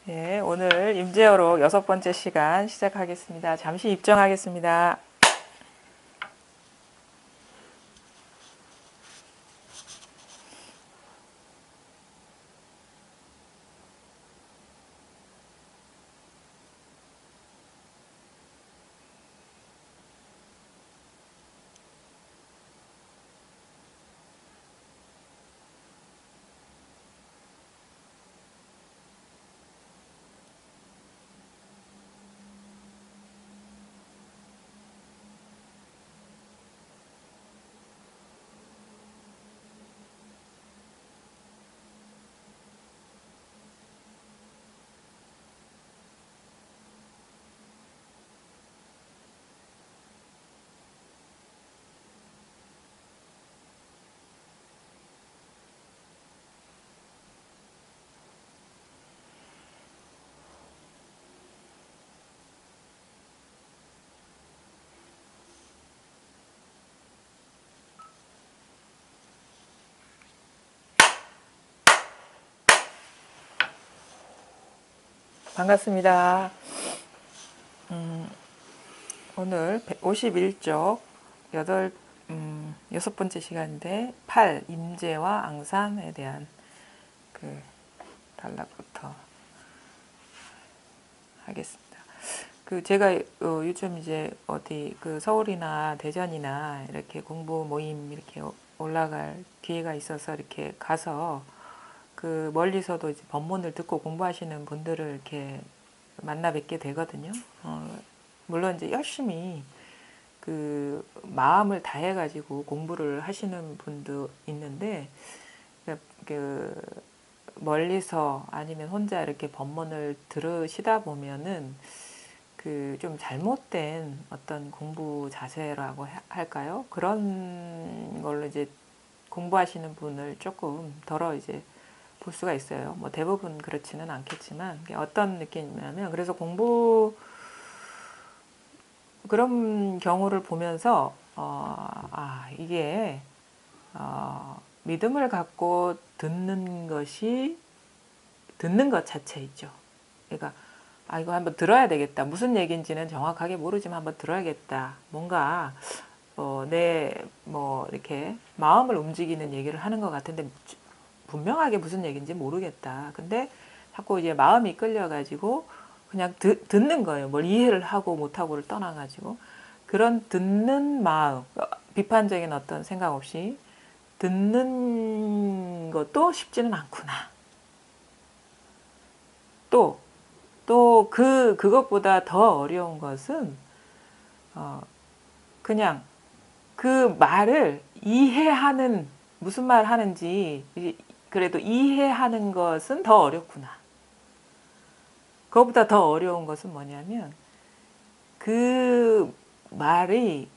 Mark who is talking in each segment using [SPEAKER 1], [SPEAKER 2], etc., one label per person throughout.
[SPEAKER 1] 네, 오늘 임재어록 6번째 시간 시작하겠습니다. 잠시 입정하겠습니다. 반갑습니다. 오늘 51쪽 6번째 시간인데 8. 임재와 앙산에 대한 그 단락부터 하겠습니다. 제가 요즘 이제 어디 서울이나 대전이나 이렇게 공부 모임 이렇게 올라갈 기회가 있어서 이렇게 가서 멀리서도 이제 법문을 듣고 공부하시는 분들을 이렇게 만나 뵙게 되거든요. 물론 이제 열심히 마음을 다해가지고 공부를 하시는 분도 있는데, 멀리서 아니면 혼자 이렇게 법문을 들으시다 보면은 좀 잘못된 어떤 공부 자세라고 할까요? 그런 걸로 이제 공부하시는 분을 조금 덜어 이제 볼 수가 있어요. 뭐 대부분 그렇지는 않겠지만 어떤 느낌이냐면, 그래서 그런 경우를 보면서 이게 믿음을 갖고 듣는 것 자체 있죠. 그러니까 이거 한번 들어야 되겠다. 무슨 얘기인지는 정확하게 모르지만 한번 들어야겠다. 뭔가 이렇게 마음을 움직이는 얘기를 하는 것 같은데 분명하게 무슨 얘기인지 모르겠다. 근데 자꾸 이제 마음이 끌려가지고 그냥 듣는 거예요. 뭘 이해를 하고 못하고를 떠나가지고 그런 듣는 마음, 비판적인 어떤 생각 없이 듣는 것도 쉽지는 않구나. 그것보다 더 어려운 것은 그냥 그 말을 이해하는, 무슨 말 하는지 그래도 이해하는 것은 더 어렵구나. 그것보다 더 어려운 것은 뭐냐면 그 말이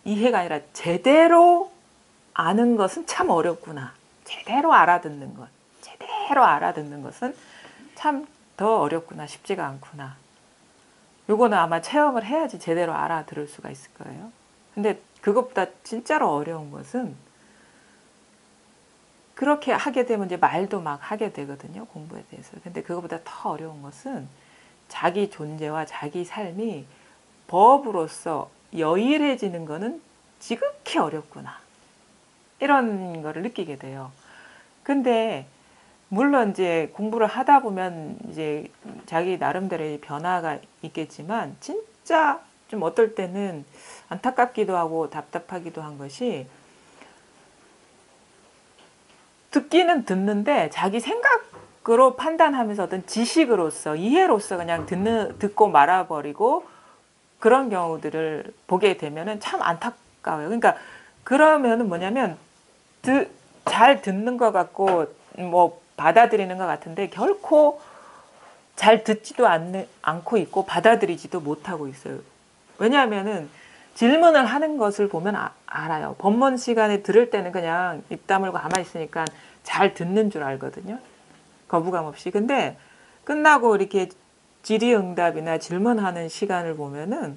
[SPEAKER 1] 이해가 아니라 제대로 아는 것은 참 어렵구나. 제대로 알아듣는 것은 참 더 어렵구나. 쉽지가 않구나. 요거는 아마 체험을 해야지 제대로 알아들을 수가 있을 거예요. 근데 그것보다 진짜로 어려운 것은, 그렇게 하게 되면 이제 말도 막 하게 되거든요. 공부에 대해서. 근데 그것보다 더 어려운 것은 자기 존재와 자기 삶이 법으로서 여일해지는 거는 지극히 어렵구나. 이런 거를 느끼게 돼요. 근데 물론 이제 공부를 하다 보면 이제 자기 나름대로의 변화가 있겠지만, 진짜 좀 어떨 때는 안타깝기도 하고 답답하기도 한 것이, 듣기는 듣는데 자기 생각으로 판단하면서 어떤 지식으로서 이해로서 그냥 듣고 말아버리고 그런 경우들을 보게 되면은 참 안타까워요. 그러니까 그러면은 뭐냐면 잘 듣는 것 같고 뭐 받아들이는 것 같은데 결코 잘 듣지도 않고 있고 받아들이지도 못하고 있어요. 왜냐하면은 질문을 하는 것을 보면 알아요. 법문 시간에 들을 때는 그냥 입 다물고 가만히 있으니까 잘 듣는 줄 알거든요. 거부감 없이. 근데 끝나고 이렇게 질의응답이나 질문하는 시간을 보면은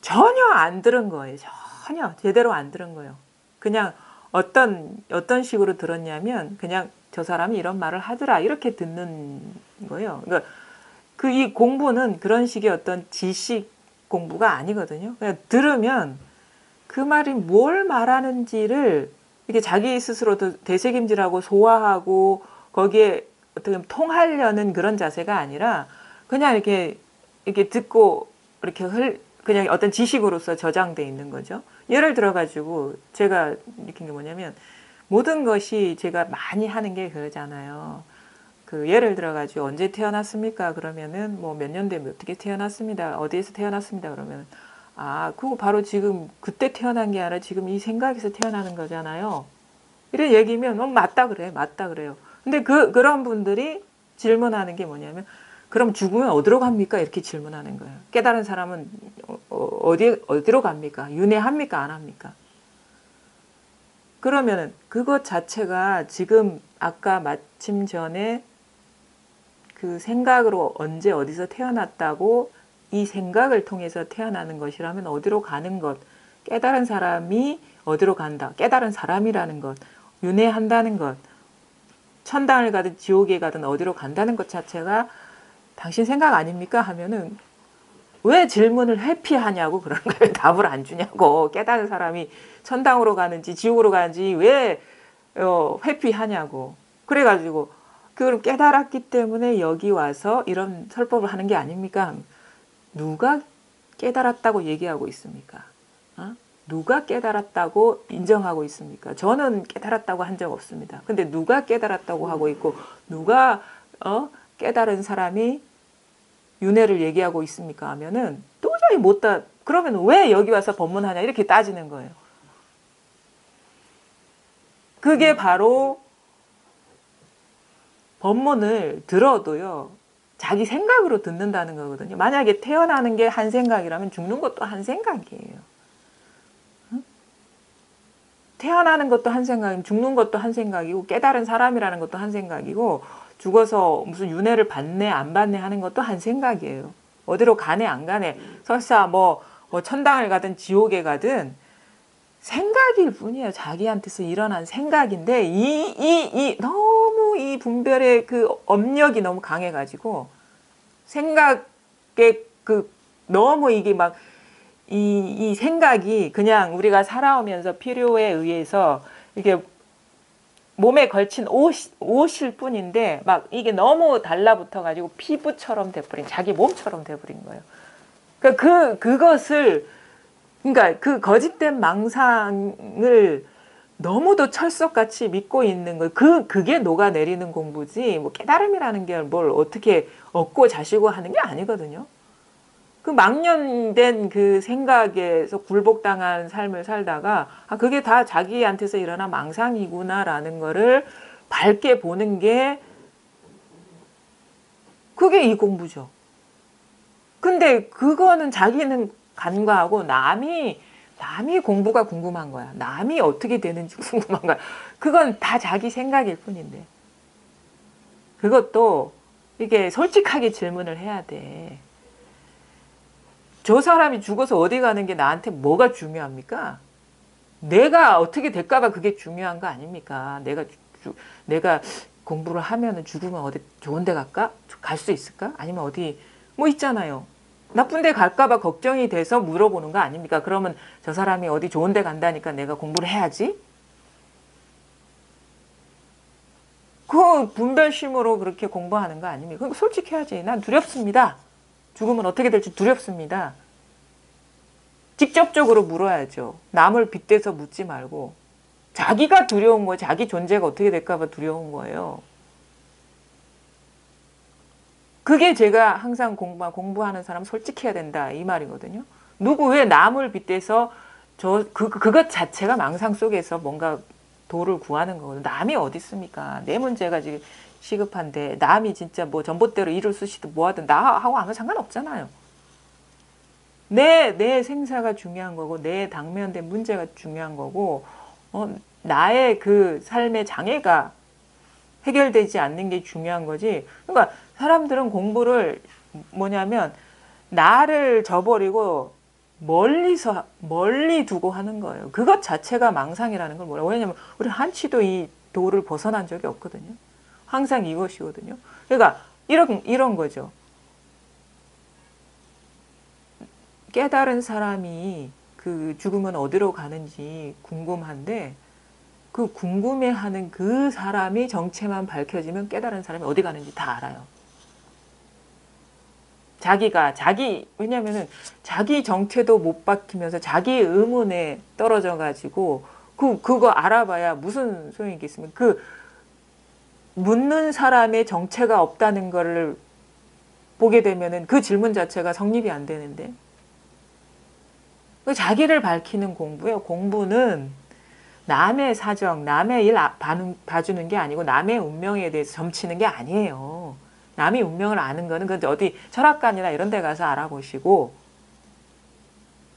[SPEAKER 1] 전혀 안 들은 거예요. 전혀 제대로 안 들은 거예요. 그냥 어떤 식으로 들었냐면, 그냥 저 사람이 이런 말을 하더라 이렇게 듣는 거예요. 그러니까 그 이 공부는 그런 식의 어떤 지식 공부가 아니거든요. 그냥 들으면 그 말이 뭘 말하는지를 이렇게 자기 스스로도 되새김질하고 소화하고 거기에 어떻게 보면 통하려는 그런 자세가 아니라 그냥 이렇게 듣고 이렇게 그냥 어떤 지식으로서 저장돼 있는 거죠. 예를 들어 가지고 제가 느낀 게 뭐냐면 모든 것이 제가 많이 하는 게 그러잖아요. 그 예를 들어 가지고 언제 태어났습니까? 그러면은 뭐 몇 년도에 어떻게 태어났습니다. 어디에서 태어났습니다. 그러면 아, 그거 바로 지금 그때 태어난 게 아니라 지금 이 생각에서 태어나는 거잖아요. 이런 얘기면 맞다 그래. 맞다 그래요. 근데 그런 분들이 질문하는 게 뭐냐면 그럼 죽으면 어디로 갑니까? 이렇게 질문하는 거예요. 깨달은 사람은 어디로 갑니까? 윤회합니까? 안 합니까? 그러면은 그것 자체가 지금 아까 마침 전에 그 생각으로 언제 어디서 태어났다고 이 생각을 통해서 태어나는 것이라면 어디로 가는 것, 깨달은 사람이 어디로 간다, 깨달은 사람이라는 것, 윤회한다는 것, 천당을 가든 지옥에 가든 어디로 간다는 것 자체가 당신 생각 아닙니까? 하면은 왜 질문을 회피하냐고 그런 거예요. 답을 안 주냐고. 깨달은 사람이 천당으로 가는지 지옥으로 가는지 왜 회피하냐고. 그래가지고 그걸 깨달았기 때문에 여기 와서 이런 설법을 하는 게 아닙니까? 누가 깨달았다고 얘기하고 있습니까? 어? 누가 깨달았다고 인정하고 있습니까? 저는 깨달았다고 한 적 없습니다. 근데 누가 깨달았다고 하고 있고 누가 깨달은 사람이 윤회를 얘기하고 있습니까? 하면은 도저히 그러면 왜 여기 와서 법문하냐 이렇게 따지는 거예요. 그게 바로 법문을 들어도요. 자기 생각으로 듣는다는 거거든요. 만약에 태어나는 게 한 생각이라면 죽는 것도 한 생각이에요. 응? 태어나는 것도 한 생각이고 죽는 것도 한 생각이고 깨달은 사람이라는 것도 한 생각이고 죽어서 무슨 윤회를 받네 안 받네 하는 것도 한 생각이에요. 어디로 가네 안 가네 설사 뭐 천당을 가든 지옥에 가든 생각일 뿐이에요. 자기한테서 일어난 생각인데 너무 이 분별의 그 업력이 너무 강해가지고 생각에 너무 이게 막 이 생각이 그냥 우리가 살아오면서 필요에 의해서 이게 몸에 걸친 옷일 뿐인데 막 이게 너무 달라붙어가지고 피부처럼 돼버린 자기 몸처럼 돼버린 거예요. 그러니까 그것을 그러니까 그 거짓된 망상을 너무도 철석같이 믿고 있는 거, 그게 녹아내리는 공부지, 뭐 깨달음이라는 게 뭘 어떻게 얻고 자시고 하는 게 아니거든요. 그 망년된 그 생각에서 굴복당한 삶을 살다가, 아, 그게 다 자기한테서 일어난 망상이구나라는 거를 밝게 보는 게, 그게 이 공부죠. 근데 그거는 자기는 간과하고 남이 공부가 궁금한 거야. 남이 어떻게 되는지 궁금한 거야. 그건 다 자기 생각일 뿐인데. 그것도 이게 솔직하게 질문을 해야 돼. 저 사람이 죽어서 어디 가는 게 나한테 뭐가 중요합니까? 내가 어떻게 될까봐 그게 중요한 거 아닙니까? 내가 공부를 하면은 죽으면 어디 좋은 데 갈까? 갈 수 있을까? 아니면 어디 뭐 있잖아요. 나쁜 데 갈까봐 걱정이 돼서 물어보는 거 아닙니까? 그러면 저 사람이 어디 좋은 데 간다니까 내가 공부를 해야지? 그 분별심으로 그렇게 공부하는 거 아닙니까? 그러니까 솔직해야지. 난 두렵습니다. 죽으면 어떻게 될지 두렵습니다. 직접적으로 물어야죠. 남을 빗대서 묻지 말고. 자기가 두려운 거예요. 자기 존재가 어떻게 될까봐 두려운 거예요. 그게 제가 항상 공부하는 사람 솔직해야 된다 이 말이거든요. 누구 왜 남을 빗대서 그것 자체가 망상 속에서 뭔가 도를 구하는 거거든요. 남이 어디 있습니까? 내 문제가 지금 시급한데 남이 진짜 뭐 전봇대로 일을 쓰시든 뭐하든 나하고 아무 상관없잖아요. 내 생사가 중요한 거고 내 당면된 문제가 중요한 거고 나의 그 삶의 장애가 해결되지 않는 게 중요한 거지. 그러니까 사람들은 공부를 뭐냐면 나를 저버리고 멀리 두고 하는 거예요. 그것 자체가 망상이라는 걸 뭐라고. 왜냐면 우리 한치도 이 도를 벗어난 적이 없거든요. 항상 이것이거든요. 그러니까 이런 거죠. 깨달은 사람이 그 죽으면 어디로 가는지 궁금한데 그 궁금해하는 그 사람이 정체만 밝혀지면 깨달은 사람이 어디 가는지 다 알아요. 왜냐면은 자기 정체도 못 밝히면서 자기 의문에 떨어져 가지고 그거 알아봐야 무슨 소용이 있겠습니까? 그 묻는 사람의 정체가 없다는 거를 보게 되면은 그 질문 자체가 성립이 안 되는데. 자기를 밝히는 공부예요. 공부는 남의 사정, 남의 일 봐주는 게 아니고 남의 운명에 대해서 점치는 게 아니에요. 남이 운명을 아는 거는 그 어디 철학관이나 이런 데 가서 알아보시고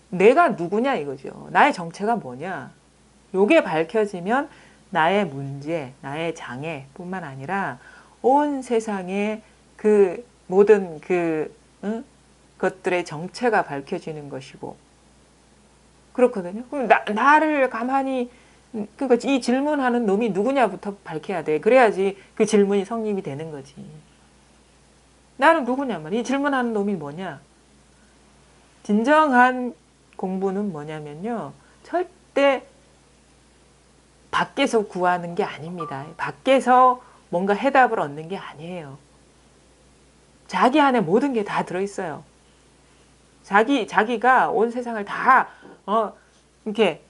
[SPEAKER 1] 내가 누구냐 이거죠. 나의 정체가 뭐냐. 요게 밝혀지면 나의 문제, 나의 장애뿐만 아니라 온 세상의 그 모든 것들의 정체가 밝혀지는 것이고 그렇거든요. 그럼 나를 가만히 그러니까 이 질문하는 놈이 누구냐부터 밝혀야 돼. 그래야지 그 질문이 성립이 되는 거지. 나는 누구냐 말이야. 이 질문하는 놈이 뭐냐. 진정한 공부는 뭐냐면요. 절대 밖에서 구하는 게 아닙니다. 밖에서 뭔가 해답을 얻는 게 아니에요. 자기 안에 모든 게 다 들어있어요. 자기가 온 세상을 다 이렇게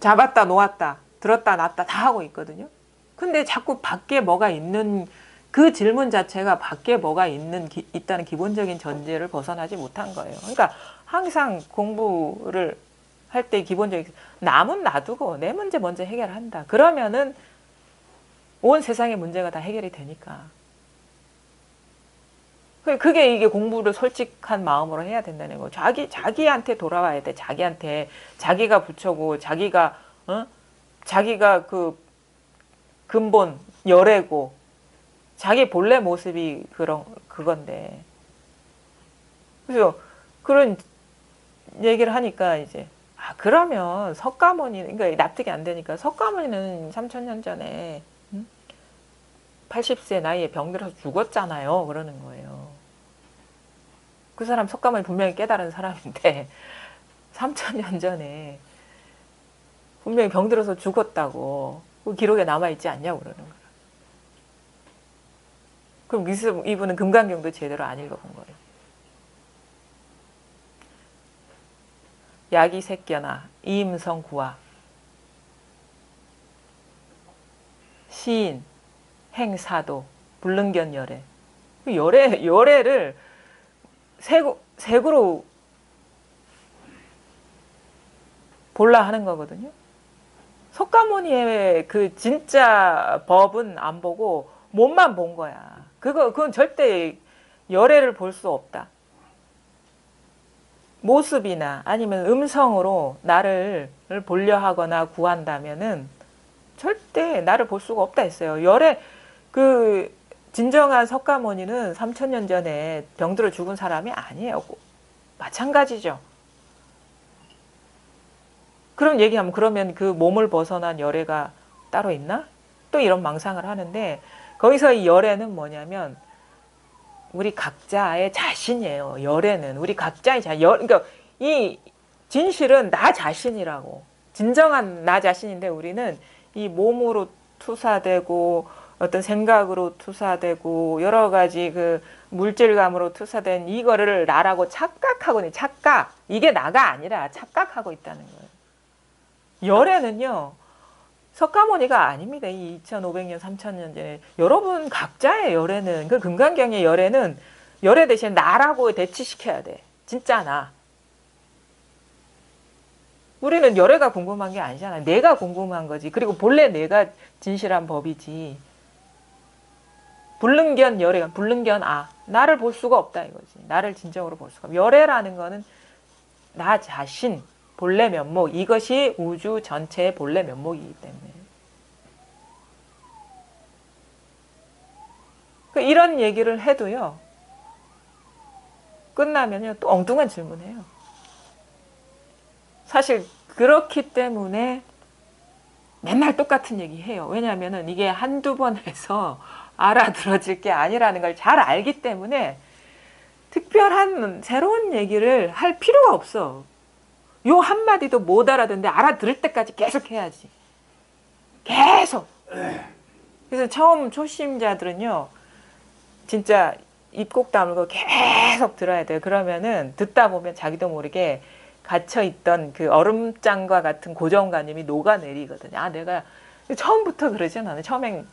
[SPEAKER 1] 잡았다 놓았다 들었다 놨다 다 하고 있거든요. 근데 자꾸 밖에 뭐가 있는 그 질문 자체가 밖에 뭐가 있다는 기본적인 전제를 벗어나지 못한 거예요. 그러니까 항상 공부를 할 때 기본적인 남은 놔두고 내 문제 먼저 해결한다. 그러면은 온 세상의 문제가 다 해결이 되니까. 그게 이게 공부를 솔직한 마음으로 해야 된다는 거. 자기한테 돌아와야 돼. 자기가 부처고 자기가 그 근본 열애고 자기 본래 모습이 그건데. 그래서 그런 얘기를 하니까 이제 그러면 석가모니 그러니까 납득이 안 되니까 석가모니는 3000년 전에 80세 나이에 병들어서 죽었잖아요. 그러는 거예요. 그 사람 석가모니 분명히 깨달은 사람인데 3000년 전에 분명히 병들어서 죽었다고 그 기록에 남아있지 않냐고 그러는 거예요. 그럼 이분은 금강경도 제대로 안 읽어본 거예요. 야기새끼나 이임성 구화 시인 행사도 불능견 열애를 색으로 볼라 하는 거거든요. 석가모니의 그 진짜 법은 안 보고 몸만 본 거야. 그건 절대 열애를 볼 수 없다. 모습이나 아니면 음성으로 나를 보려 하거나 구한다면은 절대 나를 볼 수가 없다 했어요. 그 진정한 석가모니는 3000년 전에 병들어 죽은 사람이 아니에요. 마찬가지죠. 그럼 얘기하면 그러면 그 몸을 벗어난 열애가 따로 있나? 또 이런 망상을 하는데 거기서 이 열애는 뭐냐면 우리 각자의 자신이에요. 열애는 우리 각자의 자신. 그러니까 이 진실은 나 자신이라고. 진정한 나 자신인데 우리는 이 몸으로 투사되고 어떤 생각으로 투사되고 여러 가지 그 물질감으로 투사된 이거를 나라고 착각하고 착각. 이게 나가 아니라 착각하고 있다는 거예요. 열애는요. 석가모니가 아닙니다. 이 2500년, 3000년 전에. 여러분 각자의 열애는 그 금강경의 열애는 열애 대신 나라고 대치시켜야 돼. 진짜 나. 우리는 열애가 궁금한 게 아니잖아. 내가 궁금한 거지. 그리고 본래 내가 진실한 법이지. 불능견 열애가 불능견 나를 볼 수가 없다 이거지. 나를 진정으로 볼 수가 없다. 열애라는 거는 나 자신 본래 면목 이것이 우주 전체의 본래 면목이기 때문에 이런 얘기를 해도요. 끝나면요. 또 엉뚱한 질문해요. 사실 그렇기 때문에 맨날 똑같은 얘기 해요. 왜냐하면 이게 한두 번 해서 알아들어질 게 아니라는 걸 잘 알기 때문에 특별한 새로운 얘기를 할 필요가 없어. 요 한마디도 못 알아듣는데 알아들을 때까지 계속 해야지. 계속. 그래서 처음 초심자들은요, 진짜 입 꼭 다물고 계속 들어야 돼요. 그러면은 듣다 보면 자기도 모르게 갇혀있던 그 얼음장과 같은 고정관념이 녹아내리거든요. 아, 내가 처음부터 그러진 않아요. 처음엔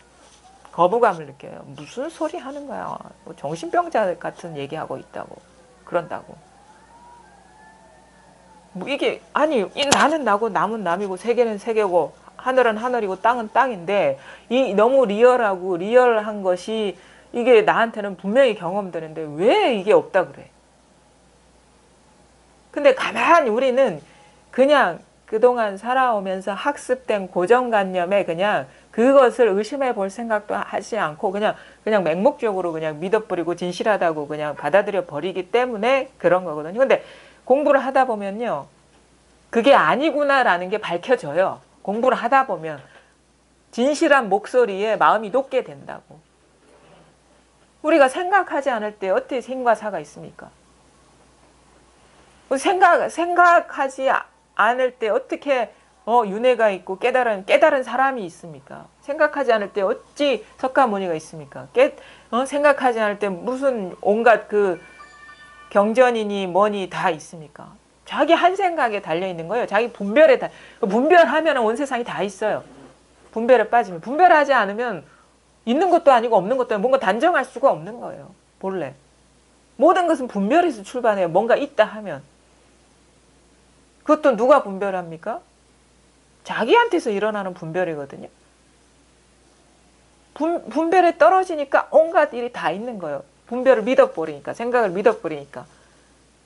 [SPEAKER 1] 거부감을 느껴요. 무슨 소리 하는 거야. 뭐 정신병자 같은 얘기하고 있다고. 그런다고. 뭐 이게, 아니, 나는 나고 남은 남이고 세계는 세계고 하늘은 하늘이고 땅은 땅인데 이 너무 리얼한 것이 이게 나한테는 분명히 경험되는데 왜 이게 없다 그래. 근데 가만히 우리는 그냥 그동안 살아오면서 학습된 고정관념에 그냥 그것을 의심해 볼 생각도 하지 않고 그냥 맹목적으로 그냥 믿어버리고 진실하다고 그냥 받아들여 버리기 때문에 그런 거거든요. 근데 공부를 하다 보면요, 그게 아니구나라는 게 밝혀져요. 공부를 하다 보면 진실한 목소리에 마음이 녹게 된다고. 우리가 생각하지 않을 때 어떻게 생과 사가 있습니까? 생각하지 않을 때 어떻게 윤회가 있고 깨달은 사람이 있습니까? 생각하지 않을 때 어찌 석가모니가 있습니까? 생각하지 않을 때 무슨 온갖 그 경전이니 뭐니 다 있습니까? 자기 한 생각에 달려있는 거예요. 자기 분별하면 온 세상이 다 있어요. 분별에 빠지면. 분별하지 않으면 있는 것도 아니고 없는 것도 아니고 뭔가 단정할 수가 없는 거예요. 본래. 모든 것은 분별에서 출발해요. 뭔가 있다 하면. 그것도 누가 분별합니까? 자기한테서 일어나는 분별이거든요. 분별에 떨어지니까 온갖 일이 다 있는 거예요. 분별을 믿어버리니까, 생각을 믿어버리니까.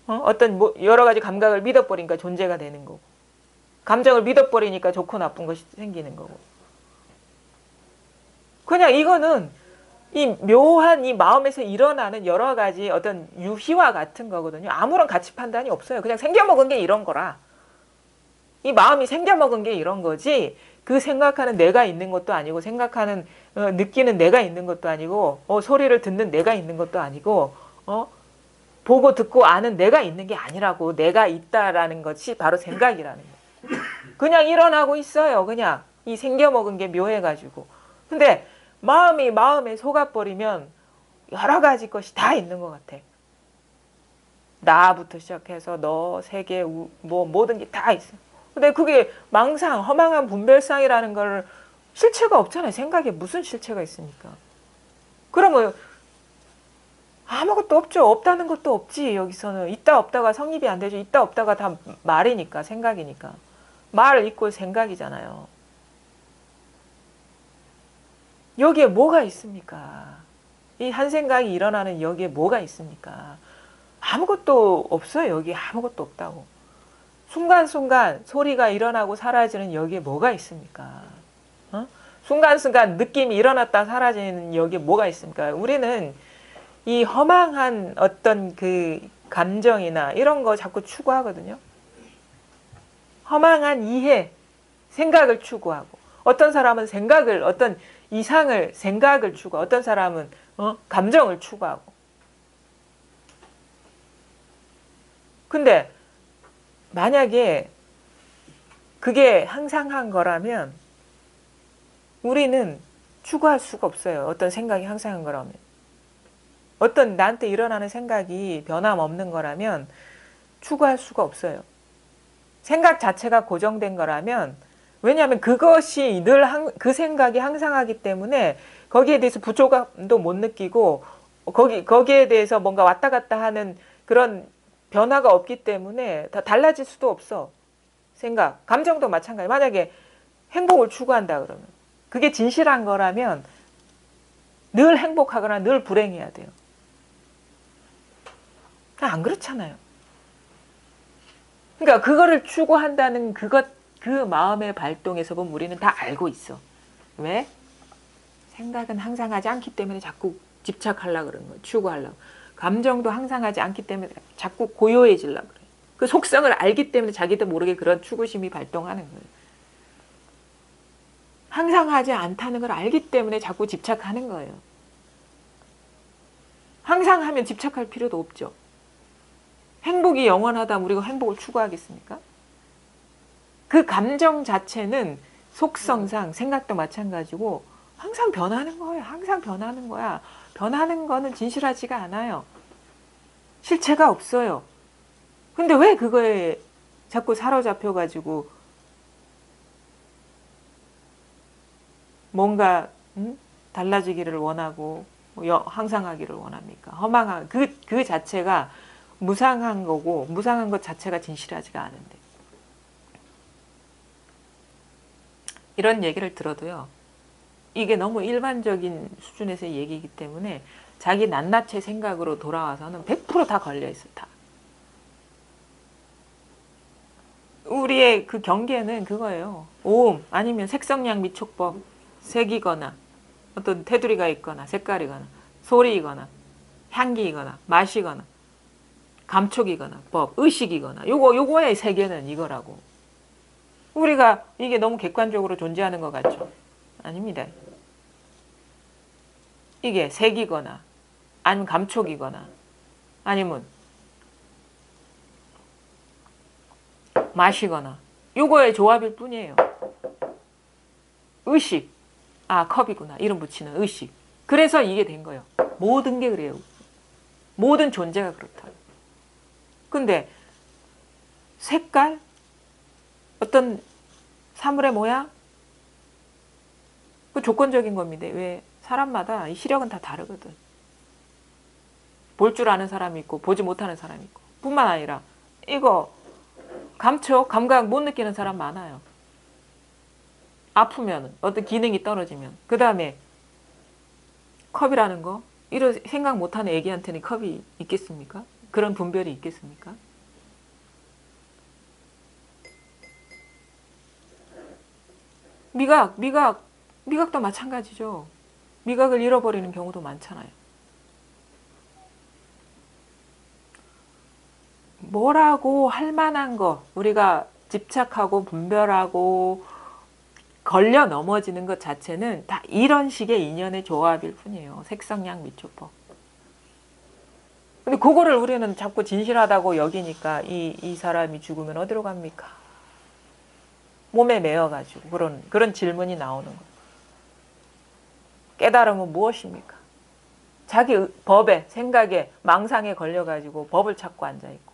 [SPEAKER 1] 어떤 여러 가지 감각을 믿어버리니까 존재가 되는 거고. 감정을 믿어버리니까 좋고 나쁜 것이 생기는 거고. 그냥 이거는 이 묘한 이 마음에서 일어나는 여러 가지 어떤 유희와 같은 거거든요. 아무런 가치 판단이 없어요. 그냥 생겨먹은 게 이런 거라. 이 마음이 생겨먹은 게 이런 거지, 그 생각하는 내가 있는 것도 아니고, 생각하는 느끼는 내가 있는 것도 아니고, 소리를 듣는 내가 있는 것도 아니고, 보고 듣고 아는 내가 있는 게 아니라고. 내가 있다라는 것이 바로 생각이라는 거예요. 그냥 일어나고 있어요. 그냥 이 생겨먹은 게 묘해가지고. 근데 마음에 속아버리면 여러 가지 것이 다 있는 것 같아. 나부터 시작해서 너, 세계, 뭐 모든 게 다 있어. 근데 그게 망상, 허망한 분별상이라는 걸 실체가 없잖아요. 생각에 무슨 실체가 있습니까? 그러면 아무것도 없죠. 없다는 것도 없지. 여기서는 있다 없다가 성립이 안 되죠. 있다 없다가 다 말이니까, 생각이니까. 말 이꼴 생각이잖아요. 여기에 뭐가 있습니까? 이 한 생각이 일어나는 여기에 뭐가 있습니까? 아무것도 없어요. 여기 아무것도 없다고. 순간순간 소리가 일어나고 사라지는 여기에 뭐가 있습니까? 순간순간 느낌이 일어났다 사라지는 여기에 뭐가 있습니까? 우리는 이 허망한 어떤 그 감정이나 이런 거 자꾸 추구하거든요. 허망한 이해, 생각을 추구하고, 어떤 사람은 어떤 이상을, 생각을 추구하고, 어떤 사람은 감정을 추구하고. 근데 만약에 그게 항상한 거라면 우리는 추구할 수가 없어요. 어떤 생각이 항상한 거라면. 어떤 나한테 일어나는 생각이 변함없는 거라면 추구할 수가 없어요. 생각 자체가 고정된 거라면, 왜냐하면 그것이 늘 그 생각이 항상하기 때문에 거기에 대해서 부족함도 못 느끼고 거기에 대해서 뭔가 왔다 갔다 하는 그런 변화가 없기 때문에 다 달라질 수도 없어. 생각, 감정도 마찬가지. 만약에 행복을 추구한다 그러면, 그게 진실한 거라면 늘 행복하거나 늘 불행해야 돼요. 안 그렇잖아요. 그러니까 그거를 추구한다는 그 마음의 발동에서 보면 우리는 다 알고 있어. 왜? 생각은 항상하지 않기 때문에 자꾸 집착하려고 그러는 거예요. 추구하려고. 감정도 항상하지 않기 때문에 자꾸 고요해지려고 그래요. 그 속성을 알기 때문에 자기도 모르게 그런 추구심이 발동하는 거예요. 항상하지 않다는 걸 알기 때문에 자꾸 집착하는 거예요. 항상 하면 집착할 필요도 없죠. 행복이 영원하다면 우리가 행복을 추구하겠습니까? 그 감정 자체는 속성상 생각도 마찬가지고 항상 변하는 거예요. 항상 변하는 거야. 변하는 거는 진실하지가 않아요. 실체가 없어요. 근데 왜 그거에 자꾸 사로잡혀가지고 뭔가 달라지기를 원하고 항상 하기를 원합니까? 허망한 그 자체가 무상한 거고 무상한 것 자체가 진실하지가 않은데 이런 얘기를 들어도요. 이게 너무 일반적인 수준에서의 얘기이기 때문에 자기 낱낱이 생각으로 돌아와서는 100% 다 걸려있어. 다. 우리의 그 경계는 그거예요. 오음 아니면 색성량 미촉법 색이거나 어떤 테두리가 있거나 색깔이거나 소리이거나 향기이거나 맛이거나 감촉이거나 법, 의식이거나 요거의 세계는 이거라고. 우리가 이게 너무 객관적으로 존재하는 것 같죠? 아닙니다. 이게 색이거나 아니면 감촉이거나 아니면 맛이거나 요거의 조합일 뿐이에요. 의식. 아 컵이구나. 이름 붙이는 의식. 그래서 이게 된 거예요. 모든 게 그래요. 모든 존재가 그렇다. 근데 색깔? 어떤 사물의 모양? 그 조건적인 겁니다. 왜? 사람마다 이 시력은 다 다르거든. 볼 줄 아는 사람이 있고 보지 못하는 사람이 있고 뿐만 아니라 이거 감촉, 감각 못 느끼는 사람 많아요. 아프면 어떤 기능이 떨어지면 그 다음에 컵이라는 거 이런 생각 못하는 애기한테는 컵이 있겠습니까? 그런 분별이 있겠습니까? 미각도 마찬가지죠. 미각을 잃어버리는 경우도 많잖아요. 뭐라고 할 만한 거 우리가 집착하고 분별하고 걸려 넘어지는 것 자체는 다 이런 식의 인연의 조합일 뿐이에요. 색성량 미촉법. 근데 그거를 우리는 자꾸 진실하다고 여기니까 이 사람이 죽으면 어디로 갑니까? 몸에 매여가지고 그런 질문이 나오는 거예요. 깨달음은 무엇입니까? 자기 법에, 생각에, 망상에 걸려가지고 법을 찾고 앉아있고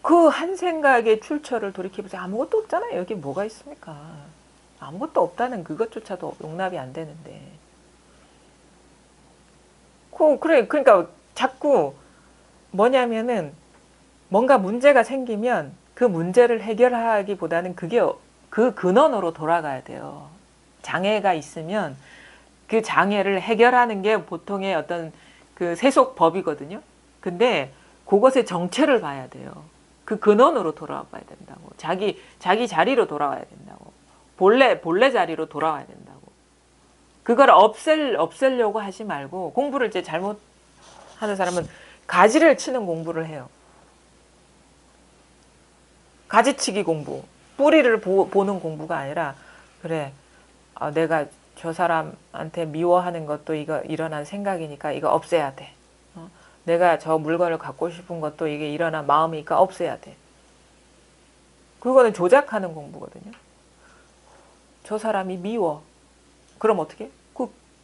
[SPEAKER 1] 그 한 생각의 출처를 돌이켜보세요. 아무것도 없잖아요. 여기 뭐가 있습니까? 아무것도 없다는 그것조차도 용납이 안 되는데 그러니까 자꾸 뭐냐면은 뭔가 문제가 생기면 그 문제를 해결하기보다는 그게 그 근원으로 돌아가야 돼요. 장애가 있으면 그 장애를 해결하는 게 보통의 어떤 그 세속법이거든요. 근데 그것의 정체를 봐야 돼요. 그 근원으로 돌아와야 된다고. 자기 자리로 돌아와야 된다고. 본래 자리로 돌아와야 된다고. 그걸 없애려고 하지 말고 공부를 이제 잘못하는 사람은 가지를 치는 공부를 해요. 가지치기 공부. 뿌리를 보는 공부가 아니라 그래 내가 저 사람한테 미워하는 것도 이거 일어난 생각이니까 이거 없애야 돼. 내가 저 물건을 갖고 싶은 것도 이게 일어난 마음이니까 없애야 돼. 그거는 조작하는 공부거든요. 저 사람이 미워. 그럼 어떻게?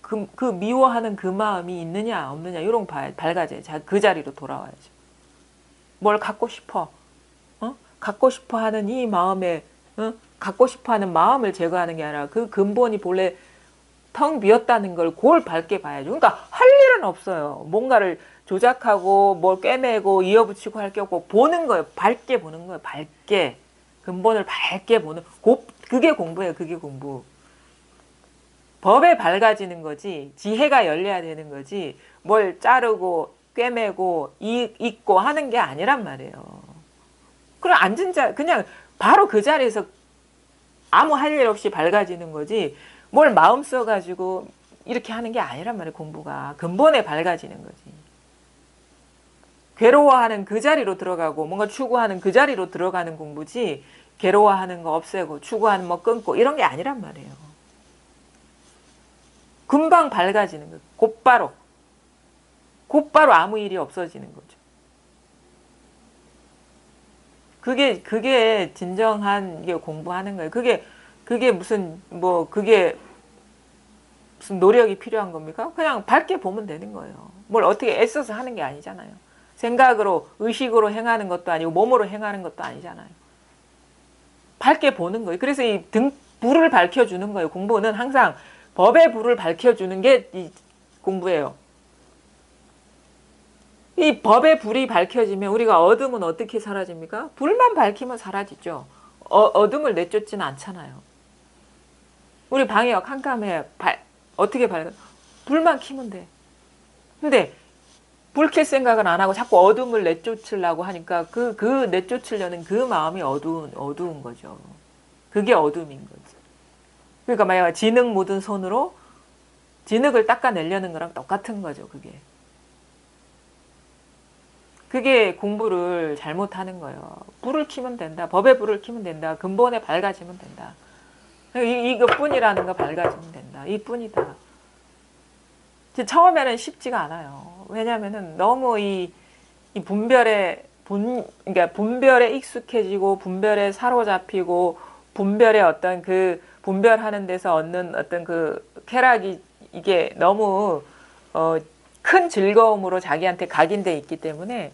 [SPEAKER 1] 그 미워하는 그 마음이 있느냐 없느냐 이런 거 밝아져요. 그 자리로 돌아와야죠. 뭘 갖고 싶어? 갖고 싶어 하는 이 마음에 갖고 싶어 하는 마음을 제거하는 게 아니라 그 근본이 본래 텅 비었다는 걸 그걸 밝게 봐야죠. 그러니까 할 일은 없어요. 뭔가를 조작하고 뭘 꿰매고 이어붙이고 할 게 없고 보는 거예요. 밝게 보는 거예요. 밝게. 근본을 밝게 보는 그게 공부예요. 그게 공부. 법에 밝아지는 거지 지혜가 열려야 되는 거지 뭘 자르고 꿰매고 잊고 하는 게 아니란 말이에요. 그럼 앉은 그냥 바로 그 자리에서 아무 할 일 없이 밝아지는 거지 뭘 마음 써가지고 이렇게 하는 게 아니란 말이에요. 공부가 근본에 밝아지는 거지. 괴로워하는 그 자리로 들어가고 뭔가 추구하는 그 자리로 들어가는 공부지 괴로워하는 거 없애고 추구하는 거 끊고 이런 게 아니란 말이에요. 금방 밝아지는 거예요. 곧바로 아무 일이 없어지는 거죠. 그게 진정한 게 공부하는 거예요. 그게 무슨 노력이 필요한 겁니까? 그냥 밝게 보면 되는 거예요. 뭘 어떻게 애써서 하는 게 아니잖아요. 생각으로, 의식으로 행하는 것도 아니고 몸으로 행하는 것도 아니잖아요. 밝게 보는 거예요. 그래서 이 불을 밝혀주는 거예요. 공부는 항상 법의 불을 밝혀주는 게 이 공부예요. 이 법의 불이 밝혀지면 우리가 어둠은 어떻게 사라집니까? 불만 밝히면 사라지죠. 어둠을 내쫓지는 않잖아요. 우리 방이 캄캄해. 어떻게 밝아? 불만 켜면 돼. 근데 불 켤 생각은 안 하고 자꾸 어둠을 내쫓으려고 하니까 그 내쫓으려는 그 마음이 어두운 거죠. 그게 어둠인 거지. 그러니까 만약 진흙 묻은 손으로 진흙을 닦아내려는 거랑 똑같은 거죠. 그게 공부를 잘못하는 거예요. 불을 켜면 된다. 법의 불을 켜면 된다. 근본에 밝아지면 된다. 이것뿐이라는 거 밝아지면 된다. 이뿐이다. 처음에는 쉽지가 않아요. 왜냐하면은 너무 이 그러니까 분별에 익숙해지고 분별에 사로잡히고 분별의 어떤 그 분별하는 데서 얻는 어떤 그 쾌락이 이게 너무 큰 즐거움으로 자기한테 각인돼 있기 때문에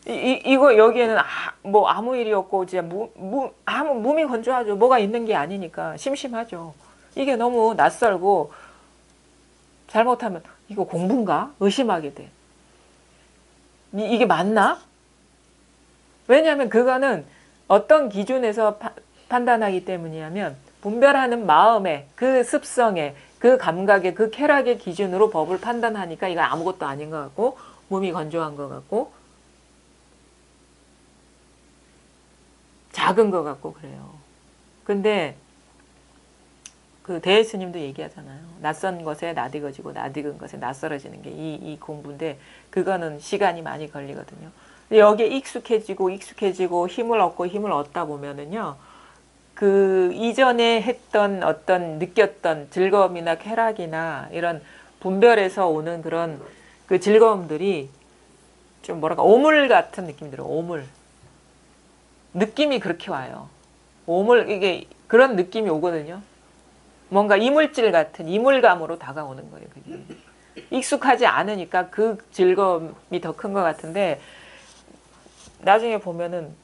[SPEAKER 1] 이거 여기에는 뭐 아무 일이 없고 진짜 몸이 건조하죠. 뭐가 있는 게 아니니까 심심하죠. 이게 너무 낯설고 잘못하면 이거 공부인가? 의심하게 돼. 이게 맞나? 왜냐하면 그거는 어떤 기준에서 판단하기 때문이냐면 분별하는 마음의 그 습성의 그 감각의 그 쾌락의 기준으로 법을 판단하니까 이거 아무것도 아닌 것 같고 몸이 건조한 것 같고 작은 것 같고 그래요. 근데 그 대스님도 얘기하잖아요. 낯선 것에 낯익어지고 낯익은 것에 낯설어지는 게 이 공부인데 그거는 시간이 많이 걸리거든요. 여기에 익숙해지고 힘을 얻다 보면은요. 그 이전에 했던 어떤 느꼈던 즐거움이나 쾌락이나 이런 분별에서 오는 그런 그 즐거움들이 좀 뭐랄까 오물 같은 느낌이 들어요. 오물. 느낌이 그렇게 와요. 이게 그런 느낌이 오거든요. 뭔가 이물질 같은 이물감으로 다가오는 거예요. 그게. 익숙하지 않으니까 그 즐거움이 더 큰 것 같은데 나중에 보면은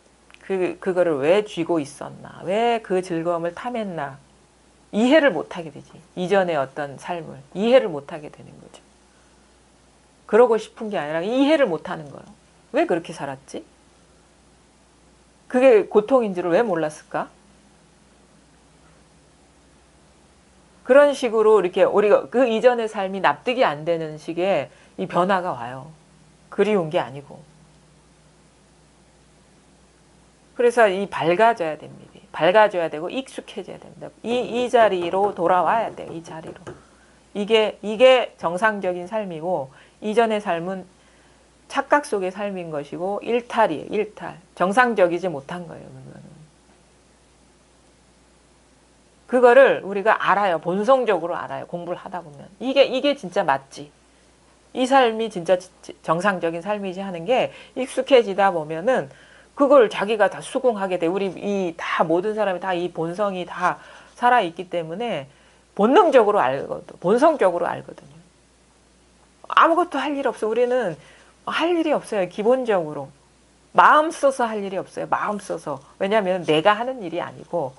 [SPEAKER 1] 그거를 왜 쥐고 있었나, 왜 그 즐거움을 탐했나 이해를 못하게 되지. 이전의 어떤 삶을 이해를 못하게 되는 거죠. 그러고 싶은 게 아니라 이해를 못하는 거예요. 왜 그렇게 살았지? 그게 고통인 줄을 왜 몰랐을까? 그런 식으로 이렇게 우리가 그 이전의 삶이 납득이 안 되는 식의 이 변화가 와요. 그리운 게 아니고. 그래서 밝아져야 됩니다. 밝아져야 되고 익숙해져야 됩니다. 이 자리로 돌아와야 돼요. 이 자리로. 이게 정상적인 삶이고 이전의 삶은 착각 속의 삶인 것이고 일탈이에요. 일탈. 정상적이지 못한 거예요. 그거를 우리가 알아요. 본성적으로 알아요. 공부를 하다 보면. 이게 진짜 맞지. 이 삶이 진짜 정상적인 삶이지 하는 게 익숙해지다 보면은 그걸 자기가 다 수긍하게 돼. 우리 모든 사람이 다 이 본성이 다 살아있기 때문에 본능적으로 알거든. 본성적으로 알거든요. 아무것도 할 일 없어. 우리는 할 일이 없어요. 기본적으로. 마음 써서 할 일이 없어요. 마음 써서. 왜냐하면 내가 하는 일이 아니고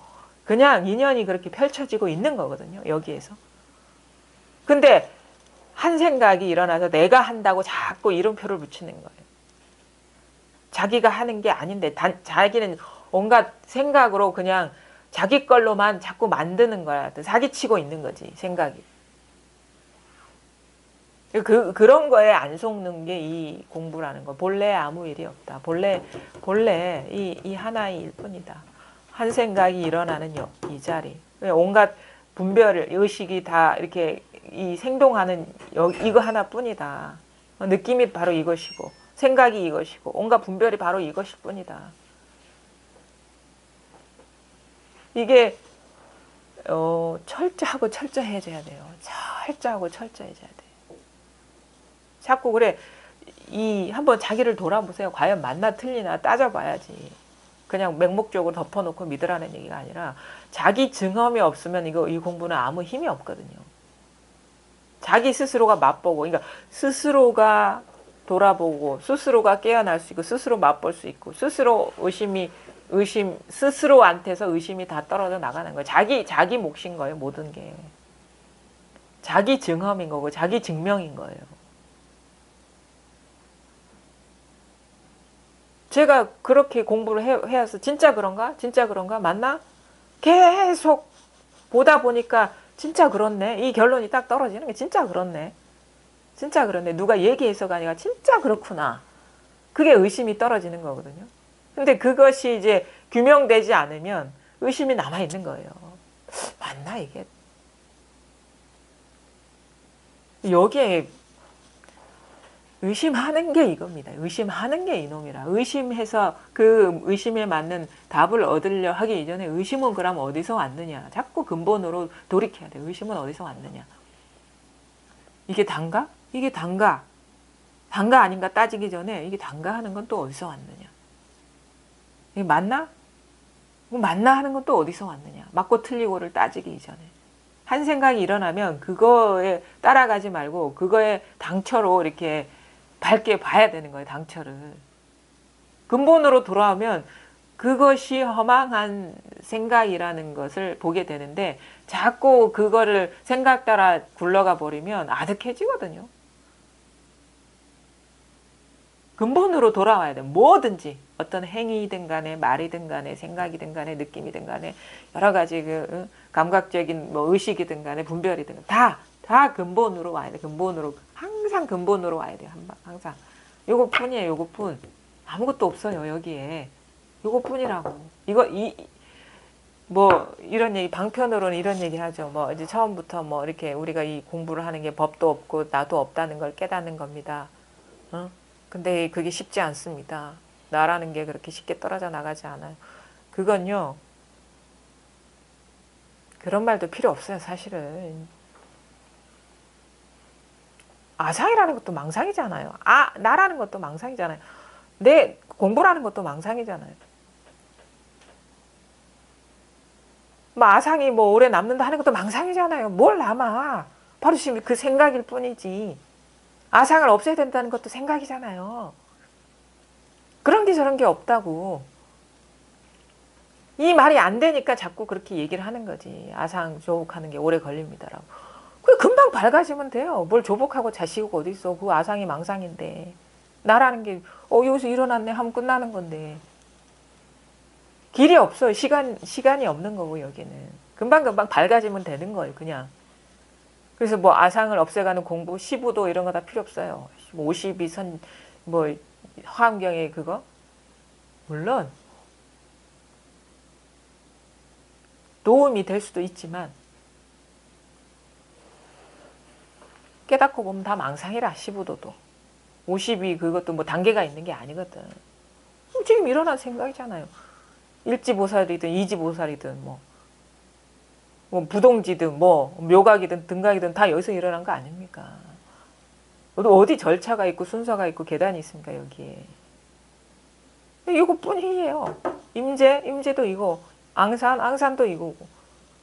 [SPEAKER 1] 그냥 인연이 그렇게 펼쳐지고 있는 거거든요. 여기에서. 근데 한 생각이 일어나서 내가 한다고 자꾸 이름표를 붙이는 거예요. 자기가 하는 게 아닌데 자기는 온갖 생각으로 그냥 자기 걸로만 자꾸 만드는 거야. 사기치고 있는 거지. 생각이. 그런 거에 안 속는 게 이 공부라는 거. 본래 아무 일이 없다. 본래 이 하나의 일뿐이다. 한 생각이 일어나는 이 자리. 온갖 분별, 의식이 다 이렇게 이 생동하는 이거 하나뿐이다. 느낌이 바로 이것이고 생각이 이것이고 온갖 분별이 바로 이것일 뿐이다. 이게 철저하고 철저해져야 돼요. 철저하고 철저해져야 돼. 자꾸 그래 한번 자기를 돌아보세요. 과연 맞나 틀리나 따져봐야지. 그냥 맹목적으로 덮어놓고 믿으라는 얘기가 아니라 자기 증험이 없으면 이 공부는 아무 힘이 없거든요. 자기 스스로가 맛보고, 그러니까 스스로가 돌아보고, 스스로가 깨어날 수 있고, 스스로 맛볼 수 있고, 스스로 스스로한테서 의심이 다 떨어져 나가는 거예요. 자기 몫인 거예요, 모든 게. 자기 증험인 거고, 자기 증명인 거예요. 제가 그렇게 공부를 해서 진짜 그런가? 진짜 그런가? 맞나? 계속 보다 보니까 진짜 그렇네. 이 결론이 딱 떨어지는 게 진짜 그렇네. 진짜 그렇네. 누가 얘기해서가 아니라 진짜 그렇구나. 그게 의심이 떨어지는 거거든요. 근데 그것이 이제 규명되지 않으면 의심이 남아있는 거예요. 맞나 이게? 여기에 의심하는 게 이겁니다. 의심하는 게 이놈이라. 의심해서 그 의심에 맞는 답을 얻으려 하기 이전에 의심은 그럼 어디서 왔느냐. 자꾸 근본으로 돌이켜야 돼. 의심은 어디서 왔느냐. 이게 단가? 이게 단가. 단가 아닌가 따지기 전에 이게 단가 하는 건 또 어디서 왔느냐. 이게 맞나? 맞나 하는 건 또 어디서 왔느냐. 맞고 틀리고를 따지기 이전에. 한 생각이 일어나면 그거에 따라가지 말고 그거에 당처로 이렇게 밝게 봐야 되는 거예요. 당처를. 근본으로 돌아오면 그것이 허망한 생각이라는 것을 보게 되는데 자꾸 그거를 생각 따라 굴러가 버리면 아득해지거든요. 근본으로 돌아와야 돼요. 뭐든지 어떤 행위든 간에 말이든 간에 생각이든 간에 느낌이든 간에 여러 가지 그 감각적인 뭐 의식이든 간에 분별이든 다 근본으로 와야 돼. 근본으로 항상 근본으로 와야 돼요. 항상 요것뿐이에요. 요것뿐. 아무것도 없어요. 여기에 요것뿐이라고. 뭐 이런 얘기 방편으로는 이런 얘기 하죠. 뭐 이제 처음부터 뭐 이렇게 우리가 이 공부를 하는 게 법도 없고 나도 없다는 걸 깨닫는 겁니다. 근데 그게 쉽지 않습니다. 나라는 게 그렇게 쉽게 떨어져 나가지 않아요. 그건요. 그런 말도 필요 없어요. 사실은. 아상이라는 것도 망상이잖아요. 나라는 것도 망상이잖아요. 내 공부라는 것도 망상이잖아요. 뭐 아상이 뭐 오래 남는다 하는 것도 망상이잖아요. 뭘 남아. 바로 지금 그 생각일 뿐이지. 아상을 없애야 된다는 것도 생각이잖아요. 그런 게 저런 게 없다고. 이 말이 안 되니까 자꾸 그렇게 얘기를 하는 거지. 아상 조복하는 게 오래 걸립니다라고. 그 금방 밝아지면 돼요. 뭘 조복하고 자시고 어디 있어. 그 아상이 망상인데. 나라는 게 여기서 일어났네 하면 끝나는 건데. 길이 없어요. 시간이 없는 거고 여기는. 금방금방 밝아지면 되는 거예요. 그냥. 그래서 뭐 아상을 없애가는 공부, 시부도 이런 거 다 필요 없어요. 52선 뭐 화엄경의 그거 물론 도움이 될 수도 있지만 깨닫고 보면 다 망상이라. 시부도도 52 그것도 뭐 단계가 있는 게 아니거든. 지금 일어난 생각이잖아요. 일지보살이든 이지보살이든 뭐 부동지든 뭐 묘각이든 등각이든 다 여기서 일어난 거 아닙니까? 어디 절차가 있고 순서가 있고 계단이 있습니까 여기에. 이거뿐이에요. 임재도 이거, 앙산도 이거고.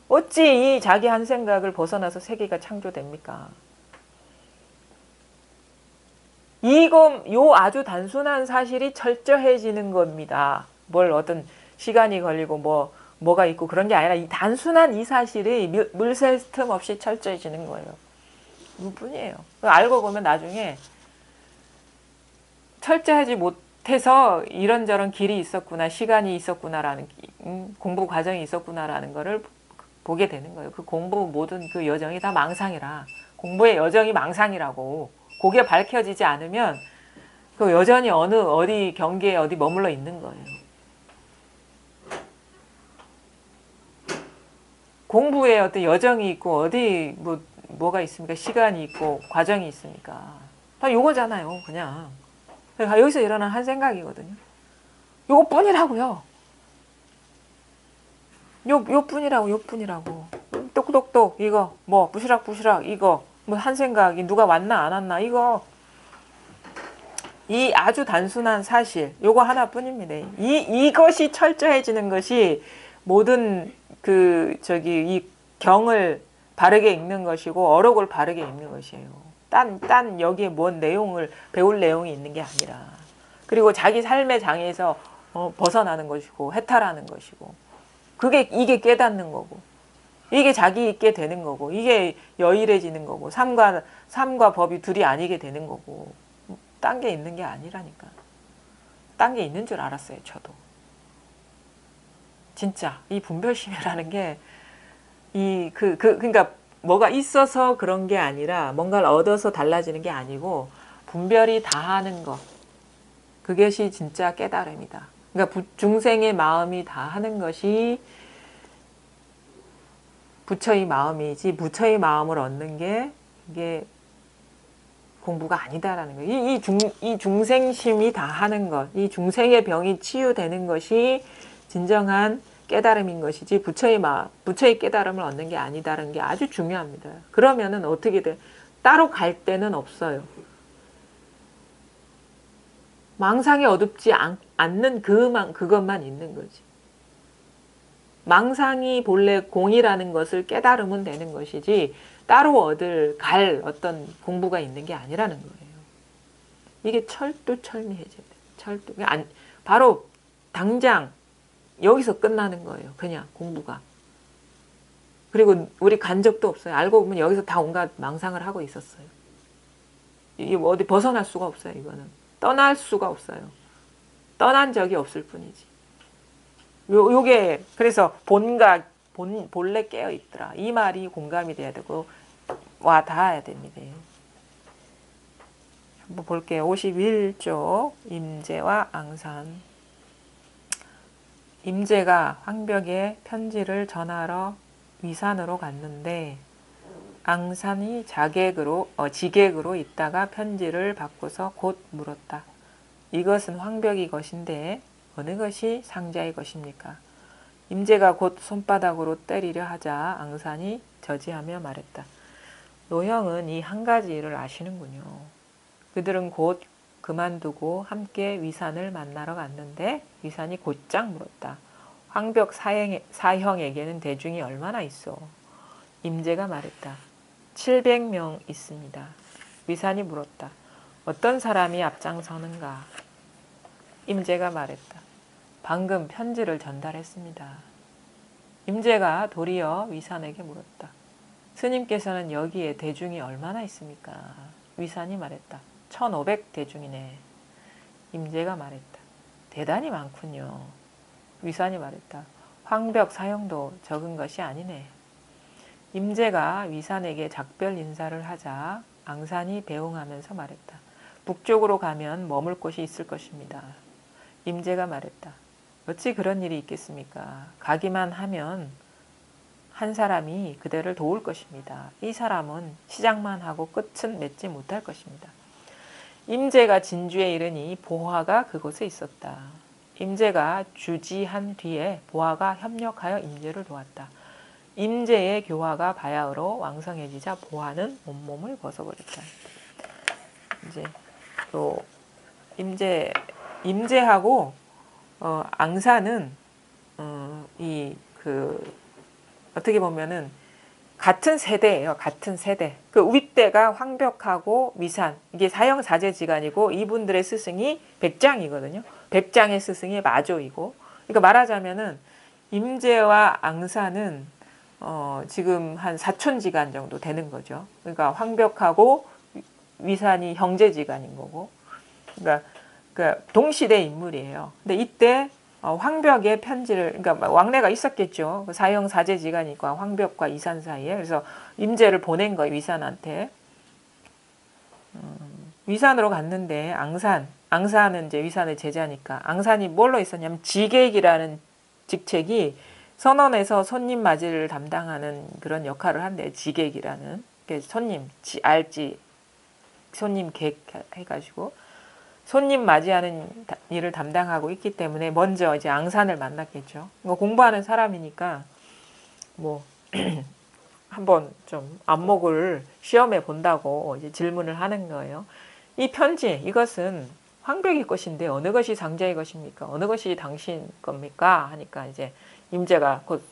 [SPEAKER 1] 어찌 이 자기 한 생각을 벗어나서 세계가 창조됩니까? 요 아주 단순한 사실이 철저해지는 겁니다. 뭘 어떤 시간이 걸리고 뭐가 있고 그런 게 아니라 이 단순한 이 사실이 물샐 틈 없이 철저해지는 거예요. 이뿐이에요. 알고 보면 나중에 철저하지 못해서 이런저런 길이 있었구나, 시간이 있었구나라는 공부 과정이 있었구나라는 거를 보게 되는 거예요. 그 공부 모든 그 여정이 다 망상이라. 공부의 여정이 망상이라고. 그게 밝혀지지 않으면 그 여전히 어디 경계에 어디 머물러 있는 거예요. 공부에 어떤 여정이 있고 어디 뭐가 있습니까? 시간이 있고 과정이 있습니까? 다 요거잖아요. 그냥. 여기서 일어난 한 생각이거든요. 요거뿐이라고요. 요뿐이라고. 똑똑똑 이거 부시락 이거 뭐 한 생각이 누가 왔나 안 왔나 이 아주 단순한 사실 요거 하나뿐입니다. 이것이 철저해지는 것이 모든 이 경을 바르게 읽는 것이고 어록을 바르게 읽는 것이에요. 딴 여기에 뭔 내용을 배울 내용이 있는 게 아니라 그리고 자기 삶의 장애에서 벗어나는 것이고 해탈하는 것이고 이게 깨닫는 거고 이게 자기 있게 되는 거고 이게 여일해지는 거고 삶과 법이 둘이 아니게 되는 거고 딴 게 있는 게 아니라니까. 딴 게 있는 줄 알았어요, 저도. 진짜 이 분별심이라는 게 그러니까 뭐가 있어서 그런 게 아니라 뭔가를 얻어서 달라지는 게 아니고 분별이 다하는 것. 그것이 진짜 깨달음이다. 그러니까 중생의 마음이 다하는 것이 부처의 마음이지 부처의 마음을 얻는 게 이게 공부가 아니다라는 거예요. 이 중생심이 다하는 것, 이 중생의 병이 치유되는 것이 진정한 깨달음인 것이지 부처의 깨달음을 얻는 게 아니다라는 게 아주 중요합니다. 그러면은 어떻게 돼? 따로 갈 데는 없어요. 망상에 어둡지 않는 그것만 있는 거지. 망상이 본래 공이라는 것을 깨달으면 되는 것이지 따로 갈 어떤 공부가 있는 게 아니라는 거예요. 이게 철두철미해져야 돼요. 바로 당장 여기서 끝나는 거예요. 그냥 공부가. 그리고 우리 간 적도 없어요. 알고 보면 여기서 다 온갖 망상을 하고 있었어요. 이게 뭐 어디 벗어날 수가 없어요. 이거는. 떠날 수가 없어요. 떠난 적이 없을 뿐이지. 요게 그래서 본래 깨어 있더라. 이 말이 공감이 돼야 되고 와 닿아야 됩니다. 한번 볼게요. 51쪽 임재와 앙산. 임재가 황벽에 편지를 전하러 위산으로 갔는데 앙산이 지객으로 있다가 편지를 받고서 곧 물었다. 이것은 황벽이 것인데 어느 것이 상자의 것입니까? 임재가 곧 손바닥으로 때리려 하자 앙산이 저지하며 말했다. 노형은 이 한 가지 일을 아시는군요. 그들은 곧 그만두고 함께 위산을 만나러 갔는데 위산이 곧장 물었다. 황벽 사형에게는 대중이 얼마나 있어? 임재가 말했다. 700명 있습니다. 위산이 물었다. 어떤 사람이 앞장서는가? 임재가 말했다. 방금 편지를 전달했습니다. 임재가 도리어 위산에게 물었다. 스님께서는 여기에 대중이 얼마나 있습니까? 위산이 말했다. 1500대중이네. 임재가 말했다. 대단히 많군요. 위산이 말했다. 황벽 사형도 적은 것이 아니네. 임재가 위산에게 작별 인사를 하자 앙산이 배웅하면서 말했다. 북쪽으로 가면 머물 곳이 있을 것입니다. 임재가 말했다. 어찌 그런 일이 있겠습니까? 가기만 하면 한 사람이 그대를 도울 것입니다. 이 사람은 시작만 하고 끝은 맺지 못할 것입니다. 임재가 진주에 이르니 보화가 그곳에 있었다. 임재가 주지한 뒤에 보화가 협력하여 임재를 도왔다. 임재의 교화가 바야흐로 왕성해지자 보화는 온몸을 벗어버렸다. 이제 또 임재하고 앙산은 어떻게 보면은 같은 세대예요. 같은 세대. 그 윗대가 황벽하고 위산. 이게 사형사제지간이고 이분들의 스승이 백장이거든요. 백장의 스승이 마조이고. 그러니까 말하자면은 임재와 앙산은 지금 한 사촌지간 정도 되는 거죠. 그러니까 황벽하고 위산이 형제지간인 거고. 그러니까 동시대 인물이에요. 근데 이때 황벽에 편지를, 그러니까 왕래가 있었겠죠. 사형사제지간이니까 황벽과 이산 사이에. 그래서 임재를 보낸 거예요, 위산한테. 위산으로 갔는데 앙산은 이제 위산의 제자니까 앙산이 뭘로 있었냐면 지객이라는 직책이 선원에서 손님 맞이를 담당하는 그런 역할을 한대요. 지객이라는. 손님, 손님 객 해가지고. 손님 맞이하는 일을 담당하고 있기 때문에 먼저 이제 앙산을 만났겠죠. 공부하는 사람이니까 뭐 한번 좀 안목을 시험해 본다고 이제 질문을 하는 거예요. 이 편지, 이것은 황벽이 것인데 어느 것이 상자의 것입니까? 어느 것이 당신 겁니까? 하니까 이제 임제가 곧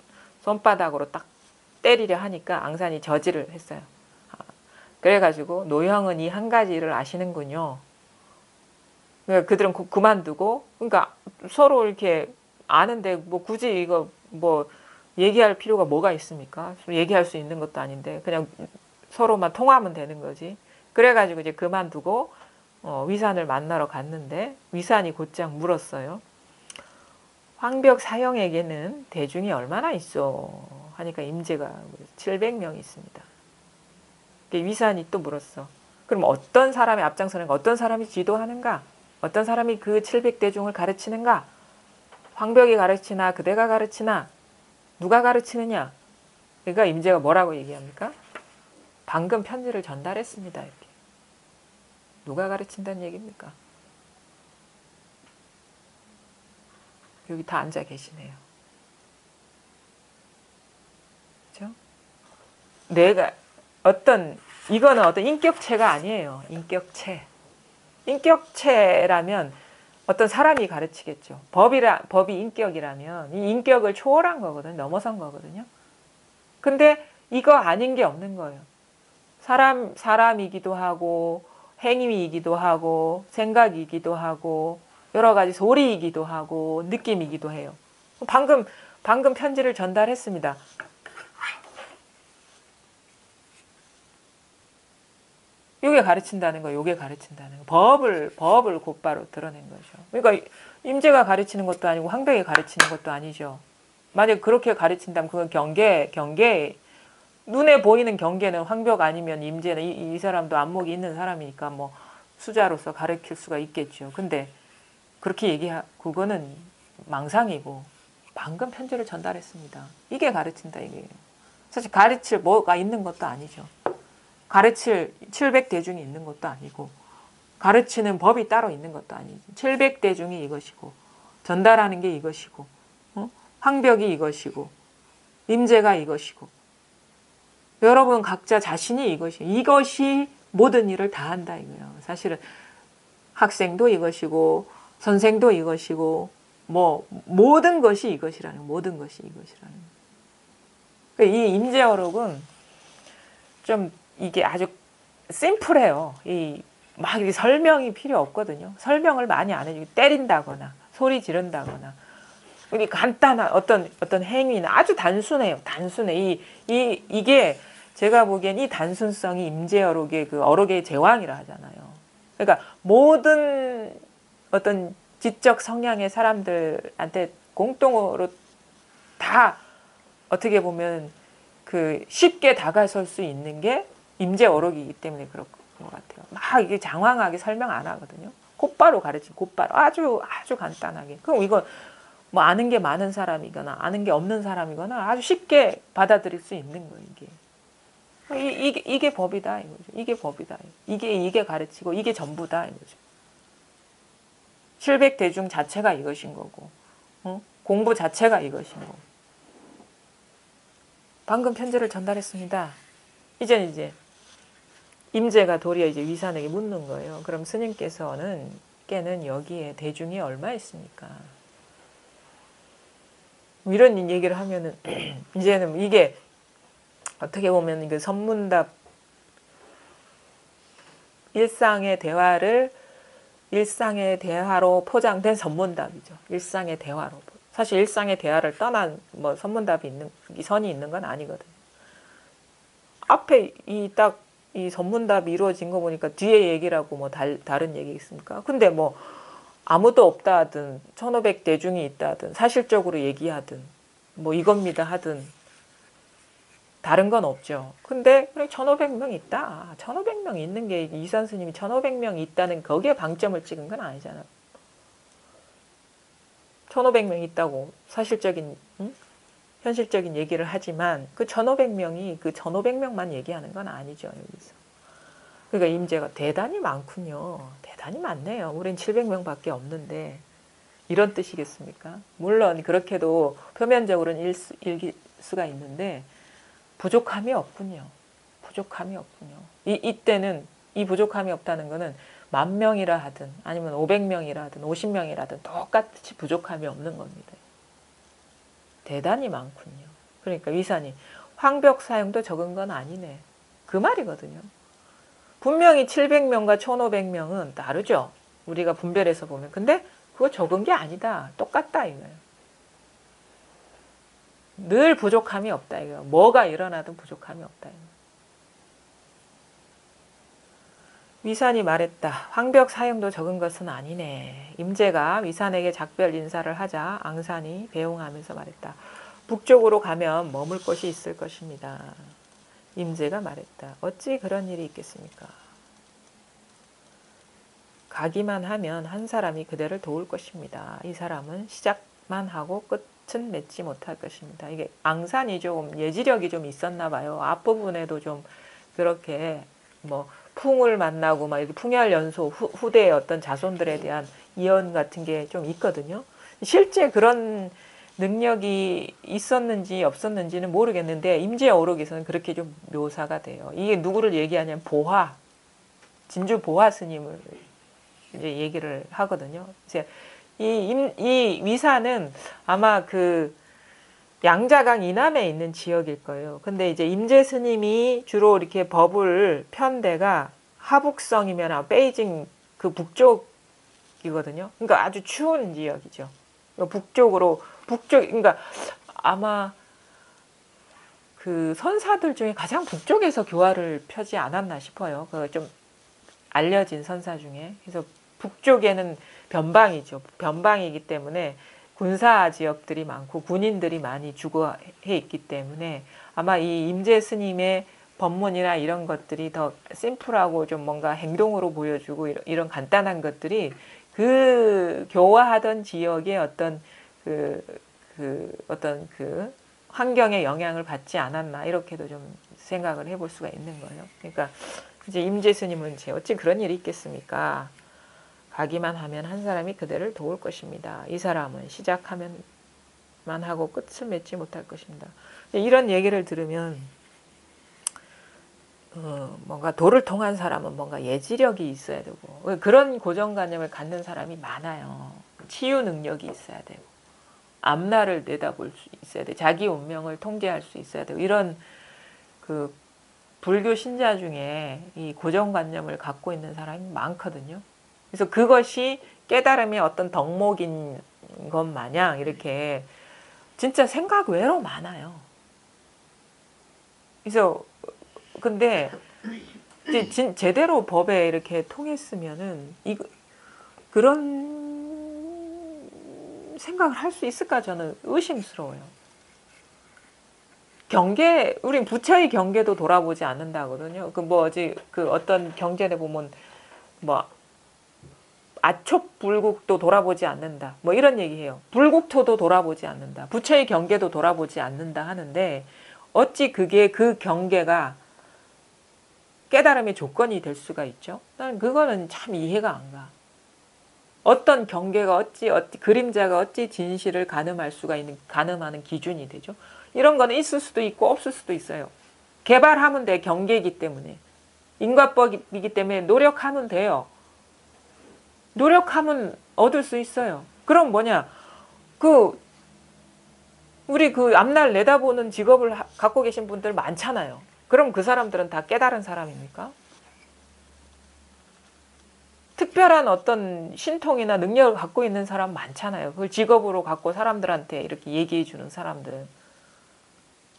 [SPEAKER 1] 손바닥으로 딱 때리려 하니까 앙산이 저지를 했어요. 그래가지고 노형은 이 한 가지를 아시는군요. 그러니까 그들은 그만두고, 그러니까 서로 이렇게 아는데 뭐 굳이 이거 뭐 얘기할 필요가 뭐가 있습니까? 얘기할 수 있는 것도 아닌데 그냥 서로만 통하면 되는 거지. 그래가지고 이제 그만두고 위산을 만나러 갔는데 위산이 곧장 물었어요. 황벽 사형에게는 대중이 얼마나 있어? 하니까 임제가 700명이 있습니다. 위산이 또 물었어. 그럼 어떤 사람이 앞장서는가? 어떤 사람이 지도하는가? 어떤 사람이 그 700대중을 가르치는가? 황벽이 가르치나 그대가 가르치나 누가 가르치느냐? 그러니까 임제가 뭐라고 얘기합니까? 방금 편지를 전달했습니다. 이렇게. 누가 가르친다는 얘기입니까? 여기 다 앉아 계시네요. 그렇죠? 내가 이거는 어떤 인격체가 아니에요. 인격체라면 어떤 사람이 가르치겠죠. 법이 인격이라면 이 인격을 초월한 거거든요. 넘어선 거거든요. 근데 이거 아닌 게 없는 거예요. 사람이기도 하고 행위이기도 하고 생각이기도 하고 여러 가지 소리이기도 하고 느낌이기도 해요. 방금 편지를 전달했습니다. 요게 가르친다는 거, 요게 가르친다는 거. 법을 곧바로 드러낸 거죠. 그러니까 임제가 가르치는 것도 아니고 황벽이 가르치는 것도 아니죠. 만약 그렇게 가르친다면 그건 경계, 눈에 보이는 경계는 황벽 아니면 임제는 이 사람도 안목이 있는 사람이니까 뭐 수자로서 가르칠 수가 있겠죠. 근데 그렇게 그거는 망상이고 방금 편지를 전달했습니다. 이게 가르친다 이게요. 사실 가르칠 뭐가 있는 것도 아니죠. 가르칠 700대중이 있는 것도 아니고 가르치는 법이 따로 있는 것도 아니죠. 700대중이 이것이고 전달하는 게 이것이고 황벽이 이것이고 임제가 이것이고 여러분 각자 자신이 이것이 모든 일을 다 한다 이거예요. 사실은 학생도 이것이고 선생도 이것이고 뭐 모든 것이 이것이라는 모든 것이 이것이라는 이 임제어록은 좀 이게 아주 심플해요. 막 설명이 필요 없거든요. 설명을 많이 안 해주고 때린다거나 소리 지른다거나 우리 간단한 어떤 행위는 아주 단순해요. 단순해. 이게 제가 보기엔 이 단순성이 임제어록의 그 어록의 제왕이라 하잖아요. 그러니까 모든 어떤 지적 성향의 사람들한테 공통으로 다 어떻게 보면 그 쉽게 다가설 수 있는 게 임제어록이기 때문에 그런 것 같아요. 막 이게 장황하게 설명 안 하거든요. 곧바로 가르치고 곧바로 아주 간단하게. 그럼 이거 뭐 아는 게 많은 사람이거나 아는 게 없는 사람이거나 아주 쉽게 받아들일 수 있는 거예요. 이게 법이다 이거죠. 이게 법이다. 이게 가르치고 이게 전부다 이거죠. 700대중 자체가 이것인 거고 공부 자체가 이것인 거고. 방금 편지를 전달했습니다. 이제 임제가 도리어 이제 위산에게 묻는 거예요. 그럼 스님께서는 여기에 대중이 얼마 있습니까? 이런 얘기를 하면은 이제는 이게 어떻게 보면 그 선문답 일상의 대화로 포장된 선문답이죠. 일상의 대화로. 사실 일상의 대화를 떠난 뭐 선문답이 선이 있는 건 아니거든요. 앞에 이 선문답이 이루어진 거 보니까 뒤에 얘기라고 뭐 다른 얘기 있습니까? 근데 뭐 아무도 없다 하든 1500대중이 있다 하든 사실적으로 얘기하든 뭐 이겁니다 하든 다른 건 없죠. 근데 그래 1500명 있다. 1500명 있는 게 이산 스님이 1500명 있다는 거기에 방점을 찍은 건 아니잖아요. 1500명 있다고 사실적인 현실적인 얘기를 하지만 그 1500명이 그 1500명만 얘기하는 건 아니죠. 여기서. 그러니까 임제가 대단히 많군요. 대단히 많네요. 우린 700명밖에 없는데 이런 뜻이겠습니까? 물론 그렇게도 표면적으로는 읽을 수가 있는데 부족함이 없군요. 부족함이 없군요. 이때는 이 부족함이 없다는 거는 10,000명이라 하든 아니면 500명이라 하든 50명이라 하든 똑같이 부족함이 없는 겁니다. 대단히 많군요. 그러니까 위산이 황벽 사용도 적은 건 아니네. 그 말이거든요. 분명히 700명과 1500명은 다르죠. 우리가 분별해서 보면. 근데 그거 적은 게 아니다. 똑같다 이거예요. 늘 부족함이 없다 이거예요. 뭐가 일어나든 부족함이 없다 이거예요. 위산이 말했다. 황벽 사용도 적은 것은 아니네. 임제가 위산에게 작별 인사를 하자 앙산이 배웅하면서 말했다. 북쪽으로 가면 머물 곳이 있을 것입니다. 임제가 말했다. 어찌 그런 일이 있겠습니까? 가기만 하면 한 사람이 그대를 도울 것입니다. 이 사람은 시작만 하고 끝은 맺지 못할 것입니다. 이게 앙산이 좀 예지력이 좀 있었나 봐요. 앞부분에도 좀 그렇게 뭐 풍을 만나고 막 이렇게 풍열연소 후대의 어떤 자손들에 대한 이언 같은 게 좀 있거든요. 실제 그런 능력이 있었는지 없었는지는 모르겠는데 임제 오록에서는 그렇게 좀 묘사가 돼요. 이게 누구를 얘기하냐면 보화, 진주 보화 스님을 이제 얘기를 하거든요. 이제 이 위산은 아마 그 양자강 이남에 있는 지역일 거예요. 근데 이제 임재 스님이 주로 이렇게 법을 편 데가 하북성이면 베이징 그 북쪽이거든요. 그러니까 아주 추운 지역이죠. 그러니까 아마 그 선사들 중에 가장 북쪽에서 교화를 펴지 않았나 싶어요. 그 좀 알려진 선사 중에. 그래서 북쪽에는 변방이죠. 변방이기 때문에 군사 지역들이 많고 군인들이 많이 주거해 있기 때문에 아마 이 임재 스님의 법문이나 이런 것들이 더 심플하고 좀 뭔가 행동으로 보여주고 이런 간단한 것들이 그 교화하던 지역의 어떤 어떤 그 환경의 영향을 받지 않았나 이렇게도 좀 생각을 해볼 수가 있는 거예요. 그러니까 이제 임재 스님은 어찌 그런 일이 있겠습니까? 가기만 하면 한 사람이 그대를 도울 것입니다. 이 사람은 시작하면만 하고 끝을 맺지 못할 것입니다. 이런 얘기를 들으면 뭔가 도를 통한 사람은 뭔가 예지력이 있어야 되고 그런 고정관념을 갖는 사람이 많아요. 치유 능력이 있어야 되고 앞날을 내다볼 수 있어야 돼. 자기 운명을 통제할 수 있어야 되고 이런 그 불교 신자 중에 이 고정관념을 갖고 있는 사람이 많거든요. 그래서 그것이 깨달음의 어떤 덕목인 것 마냥 이렇게 진짜 생각 외로 많아요. 그래서 근데 이제 제대로 법에 이렇게 통했으면은 그런 생각을 할 수 있을까 저는 의심스러워요. 우린 부처의 경계도 돌아보지 않는다거든요. 그 어떤 경전에 보면 뭐 아촉불국도 돌아보지 않는다. 뭐 이런 얘기해요. 불국토도 돌아보지 않는다. 부처의 경계도 돌아보지 않는다 하는데 어찌 그 경계가 깨달음의 조건이 될 수가 있죠? 난 그거는 참 이해가 안 가. 어떤 경계가 어찌 그림자가 어찌 진실을 가늠하는 기준이 되죠? 이런 거는 있을 수도 있고 없을 수도 있어요. 개발하면 돼. 경계이기 때문에. 인과법이기 때문에 노력하면 돼요. 노력하면 얻을 수 있어요. 그럼 뭐냐? 우리 앞날 내다보는 직업을 갖고 계신 분들 많잖아요. 그럼 그 사람들은 다 깨달은 사람입니까? 특별한 어떤 신통이나 능력을 갖고 있는 사람 많잖아요. 그걸 직업으로 갖고 사람들한테 이렇게 얘기해 주는 사람들.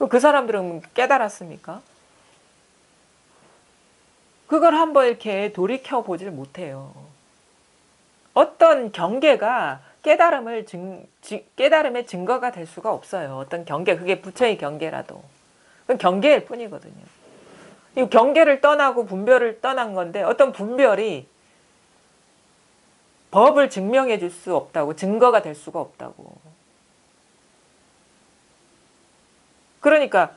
[SPEAKER 1] 그 사람들은 깨달았습니까? 그걸 한번 이렇게 돌이켜보질 못해요. 어떤 경계가 깨달음의 증거가 될 수가 없어요. 어떤 경계, 그게 부처의 경계라도. 그건 경계일 뿐이거든요. 이 경계를 떠나고 분별을 떠난 건데 어떤 분별이 법을 증명해 줄 수 없다고, 증거가 될 수가 없다고. 그러니까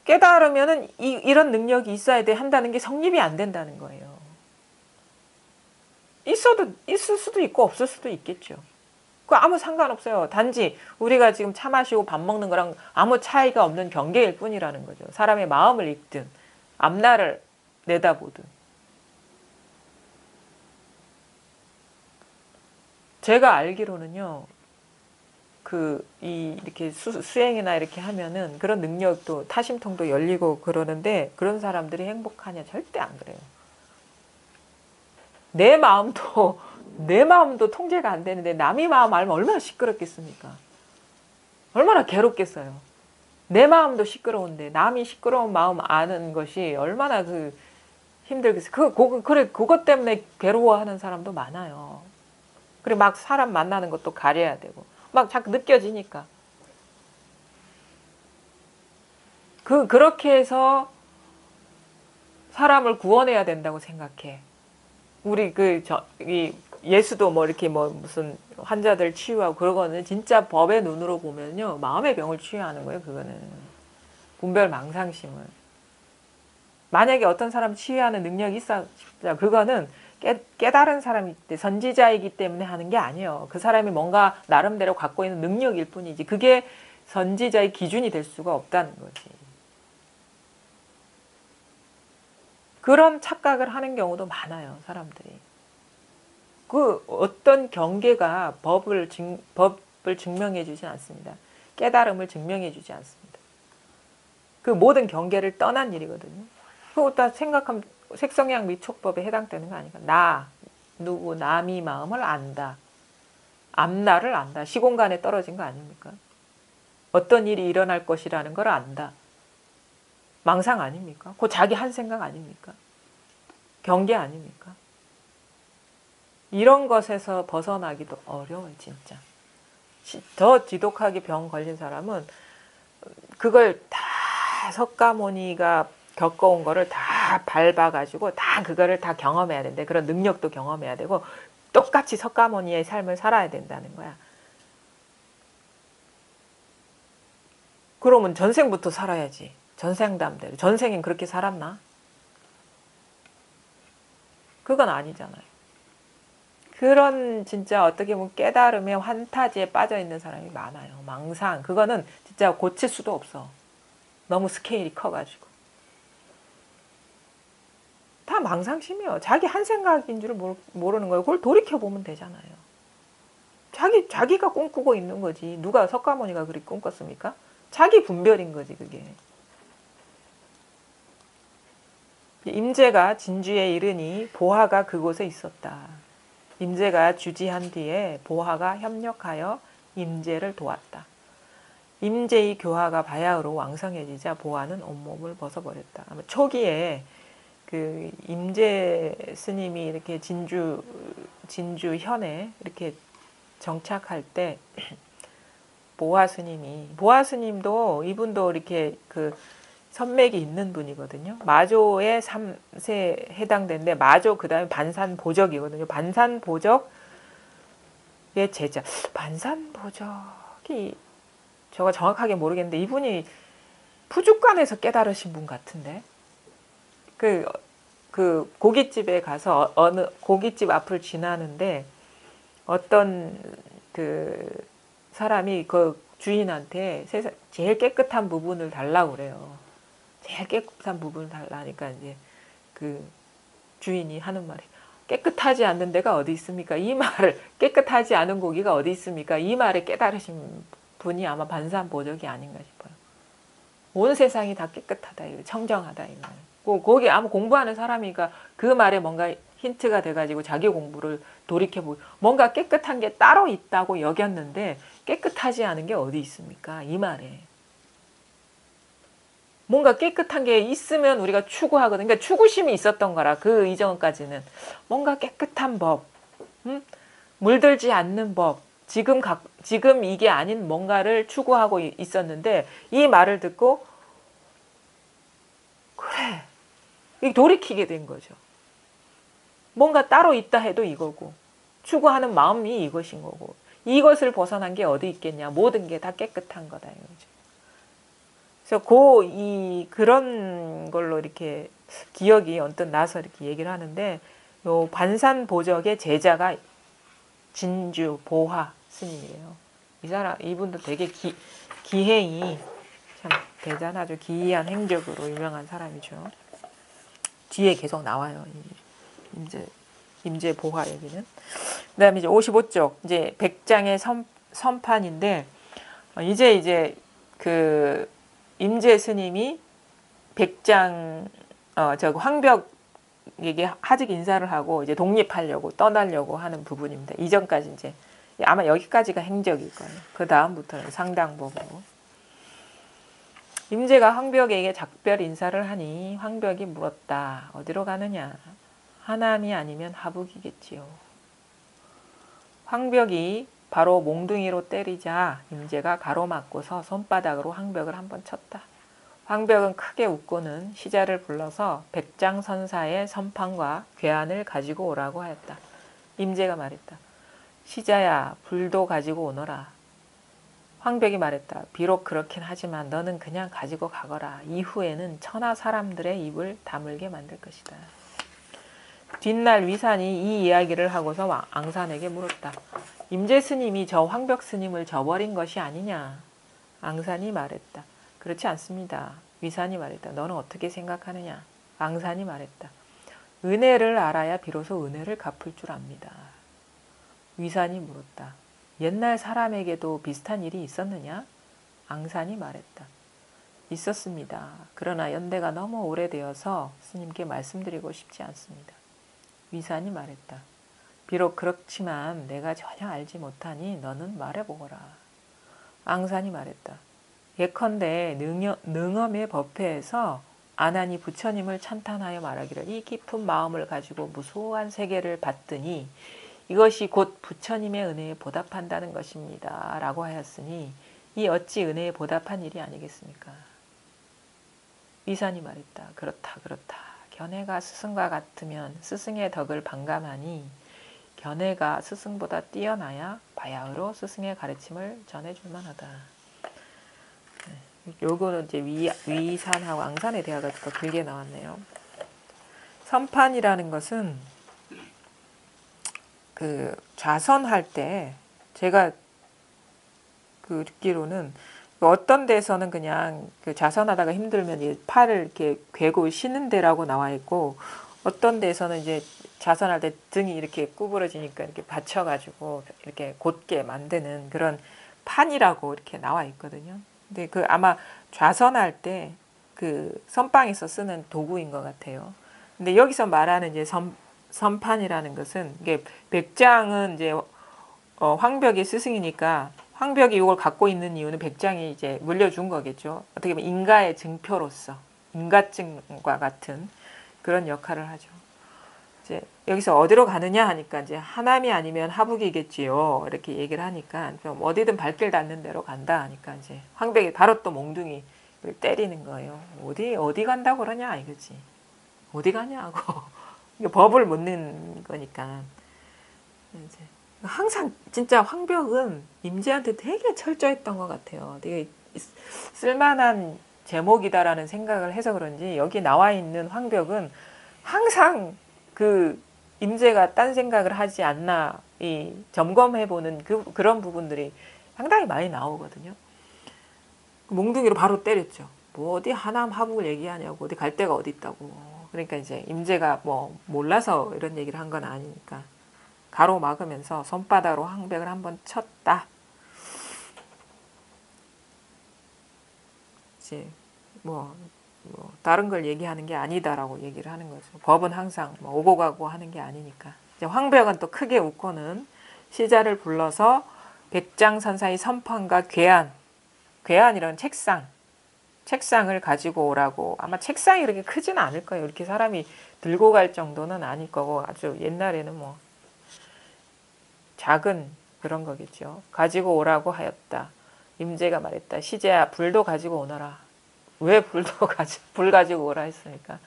[SPEAKER 1] 깨달으면은 이런 능력이 있어야 돼 한다는 게 성립이 안 된다는 거예요. 있을 수도 있고 없을 수도 있겠죠. 그거 아무 상관없어요. 단지 우리가 지금 차 마시고 밥 먹는 거랑 아무 차이가 없는 경계일 뿐이라는 거죠. 사람의 마음을 읽든 앞날을 내다보든. 제가 알기로는요. 이렇게 수행이나 이렇게 하면은 그런 능력도 타심통도 열리고 그러는데 그런 사람들이 행복하냐? 절대 안 그래요. 내 마음도 통제가 안 되는데 남의 마음 알면 얼마나 시끄럽겠습니까? 얼마나 괴롭겠어요. 내 마음도 시끄러운데 남이 시끄러운 마음 아는 것이 얼마나 힘들겠어요. 그것 때문에 괴로워하는 사람도 많아요. 그리고 막 사람 만나는 것도 가려야 되고 막 자꾸 느껴지니까. 그렇게 해서 사람을 구원해야 된다고 생각해. 우리 예수도 뭐 이렇게 뭐 무슨 환자들 치유하고 그러고는 진짜 법의 눈으로 보면요. 마음의 병을 치유하는 거예요. 그거는. 분별망상심을. 만약에 어떤 사람 치유하는 능력이 있어, 그거는 깨달은 사람이기 때문에 선지자이기 때문에 하는 게 아니에요. 그 사람이 뭔가 나름대로 갖고 있는 능력일 뿐이지 그게 선지자의 기준이 될 수가 없다는 거지. 그런 착각을 하는 경우도 많아요. 사람들이. 어떤 경계가 법을 증명해 주지 않습니다. 깨달음을 증명해 주지 않습니다. 그 모든 경계를 떠난 일이거든요. 그거 다 생각하면 색성양 미촉법에 해당되는 거 아닌가? 남이 마음을 안다. 앞날을 안다. 시공간에 떨어진 거 아닙니까? 어떤 일이 일어날 것이라는 걸 안다. 망상 아닙니까? 그 자기 한 생각 아닙니까? 경계 아닙니까? 이런 것에서 벗어나기도 어려워요, 진짜. 더 지독하게 병 걸린 사람은 그걸 다 석가모니가 겪어온 거를 다 밟아가지고 다 그거를 다 경험해야 된대. 그런 능력도 경험해야 되고 똑같이 석가모니의 삶을 살아야 된다는 거야. 그러면 전생부터 살아야지. 전생담대로. 전생엔 그렇게 살았나? 그건 아니잖아요. 그런 진짜 어떻게 보면 깨달음의 환타지에 빠져 있는 사람이 많아요. 망상. 그거는 진짜 고칠 수도 없어. 너무 스케일이 커가지고. 다 망상심이에요. 자기 한 생각인 줄 모르는 거예요. 그걸 돌이켜보면 되잖아요. 자기가 꿈꾸고 있는 거지. 누가 석가모니가 그렇게 꿈꿨습니까? 자기 분별인 거지, 그게. 임재가 진주에 이르니 보화가 그곳에 있었다. 임재가 주지한 뒤에 보화가 협력하여 임재를 도왔다. 임재의 교화가 바야흐로 왕성해지자 보화는 온몸을 벗어버렸다. 아마 초기에 그 임재 스님이 이렇게 진주 현에 이렇게 정착할 때 보화 스님도 이분도 이렇게 그 선맥이 있는 분이거든요. 마조의 3세에 해당되는데 마조 그다음에 반산보적이거든요. 반산보적의 제자. 반산보적이 제가 정확하게 모르겠는데 이분이 푸죽간에서 깨달으신 분 같은데 그 고깃집에 가서 어느 고깃집 앞을 지나는데 어떤 그 사람이 그 주인한테 제일 깨끗한 부분을 달라고 그래요. 제일 깨끗한 부분을 달라니까 이제 그 주인이 하는 말이 깨끗하지 않는 데가 어디 있습니까? 이 말을 깨끗하지 않은 고기가 어디 있습니까? 이 말에 깨달으신 분이 아마 반산보적이 아닌가 싶어요. 온 세상이 다 깨끗하다, 청정하다 이 말. 거기 아무 공부하는 사람이니까 그 말에 뭔가 힌트가 돼가지고 자기 공부를 돌이켜보고 뭔가 깨끗한 게 따로 있다고 여겼는데 깨끗하지 않은 게 어디 있습니까? 이 말에. 뭔가 깨끗한 게 있으면 우리가 추구하거든. 그러니까 추구심이 있었던 거라 그 이전까지는. 뭔가 깨끗한 법, 물들지 않는 법, 지금 이게 아닌 뭔가를 추구하고 있었는데 이 말을 듣고 그래, 돌이키게 된 거죠. 뭔가 따로 있다 해도 이거고 추구하는 마음이 이것인 거고 이것을 벗어난 게 어디 있겠냐. 모든 게 다 깨끗한 거다 이거죠. 그래서 그런 걸로 이렇게 기억이 언뜻 나서 이렇게 얘기를 하는데 요 반산보적의 제자가 진주 보화 스님이래요. 이분도 되게 기행이 참 대단하죠. 기이한 행적으로 유명한 사람이죠. 뒤에 계속 나와요. 임재 보화 여기는. 그다음에 이제 55쪽 이제 백장의 선판인데 이제 그 임재 스님이 백장 저 황벽에게 하직 인사를 하고 이제 독립하려고 떠나려고 하는 부분입니다. 이전까지 이제 아마 여기까지가 행적일 거예요. 그 다음부터는 상당보고. 임재가 황벽에게 작별 인사를 하니 황벽이 물었다. 어디로 가느냐? 하남이 아니면 하북이겠지요. 황벽이 바로 몽둥이로 때리자 임재가 가로막고서 손바닥으로 황벽을 한번 쳤다. 황벽은 크게 웃고는 시자를 불러서 백장선사의 선판과 괴안을 가지고 오라고 하였다. 임재가 말했다. 시자야, 불도 가지고 오너라. 황벽이 말했다. 비록 그렇긴 하지만 너는 그냥 가지고 가거라. 이후에는 천하 사람들의 입을 다물게 만들 것이다. 뒷날 위산이 이 이야기를 하고서 앙산에게 물었다. 임재 스님이 저 황벽 스님을 저버린 것이 아니냐? 앙산이 말했다. 그렇지 않습니다. 위산이 말했다. 너는 어떻게 생각하느냐? 앙산이 말했다. 은혜를 알아야 비로소 은혜를 갚을 줄 압니다. 위산이 물었다. 옛날 사람에게도 비슷한 일이 있었느냐? 앙산이 말했다. 있었습니다. 그러나 연대가 너무 오래되어서 스님께 말씀드리고 싶지 않습니다. 위산이 말했다. 비록 그렇지만 내가 전혀 알지 못하니 너는 말해보거라. 앙산이 말했다. 예컨대 능엄의 법회에서 아난이 부처님을 찬탄하여 말하기를 이 깊은 마음을 가지고 무수한 세계를 받더니 이것이 곧 부처님의 은혜에 보답한다는 것입니다. 라고 하였으니 이 어찌 은혜에 보답한 일이 아니겠습니까? 위산이 말했다. 그렇다. 견해가 스승과 같으면 스승의 덕을 반감하니 견해가 스승보다 뛰어나야 바야흐로 스승의 가르침을 전해줄 만하다. 요거는 이제 위산하고 앙산에 대화가 더 길게 나왔네요. 선판이라는 것은 그 좌선할 때 제가 그 듣기로는 어떤 데서는 그냥 그 좌선하다가 힘들면 팔을 이렇게 괴고 쉬는 데라고 나와 있고 어떤 데서는 이제 좌선할 때 등이 이렇게 구부러지니까 이렇게 받쳐가지고 이렇게 곧게 만드는 그런 판이라고 이렇게 나와 있거든요. 근데 그 아마 좌선할 때 그 선방에서 쓰는 도구인 것 같아요. 근데 여기서 말하는 이제 선판이라는 것은 이게 백장은 이제 황벽이 스승이니까 황벽이 이걸 갖고 있는 이유는 백장이 이제 물려준 거겠죠. 어떻게 보면 인가의 증표로서 인가증과 같은 그런 역할을 하죠. 이제 여기서 어디로 가느냐 하니까 이제 하남이 아니면 하북이겠지요. 이렇게 얘기를 하니까 좀 어디든 발길 닿는 대로 간다 하니까 이제 황벽이 바로 또 몽둥이를 때리는 거예요. 어디 간다고 그러냐 이거지. 어디 가냐고. 법을 묻는 거니까. 이제 항상 진짜 황벽은 임재한테 되게 철저했던 것 같아요. 되게 쓸만한 제목이다라는 생각을 해서 그런지 여기 나와 있는 황벽은 항상 그 임재가 딴 생각을 하지 않나 이 점검해보는 그런 부분들이 상당히 많이 나오거든요. 몽둥이로 바로 때렸죠. 뭐 어디 하남 하북을 얘기하냐고 어디 갈 데가 어디 있다고. 그러니까 이제 임재가 뭐 몰라서 이런 얘기를 한 건 아니니까 가로막으면서 손바닥으로 황벽을 한번 쳤다. 이제 뭐 다른 걸 얘기하는 게 아니다라고 얘기를 하는 거죠. 법은 항상 뭐 오고 가고 하는 게 아니니까. 이제 황벽은 또 크게 웃고는 시자를 불러서 백장선사의 선판과 괴안이라는 책상을 가지고 오라고. 아마 책상이 그렇게 크지는 않을 거예요. 이렇게 사람이 들고 갈 정도는 아닐 거고 아주 옛날에는 뭐 작은 그런 거겠죠. 가지고 오라고 하였다. 임재가 말했다. 시제야 불도 가지고 오너라. 왜 불 가지고 오라 했으니까.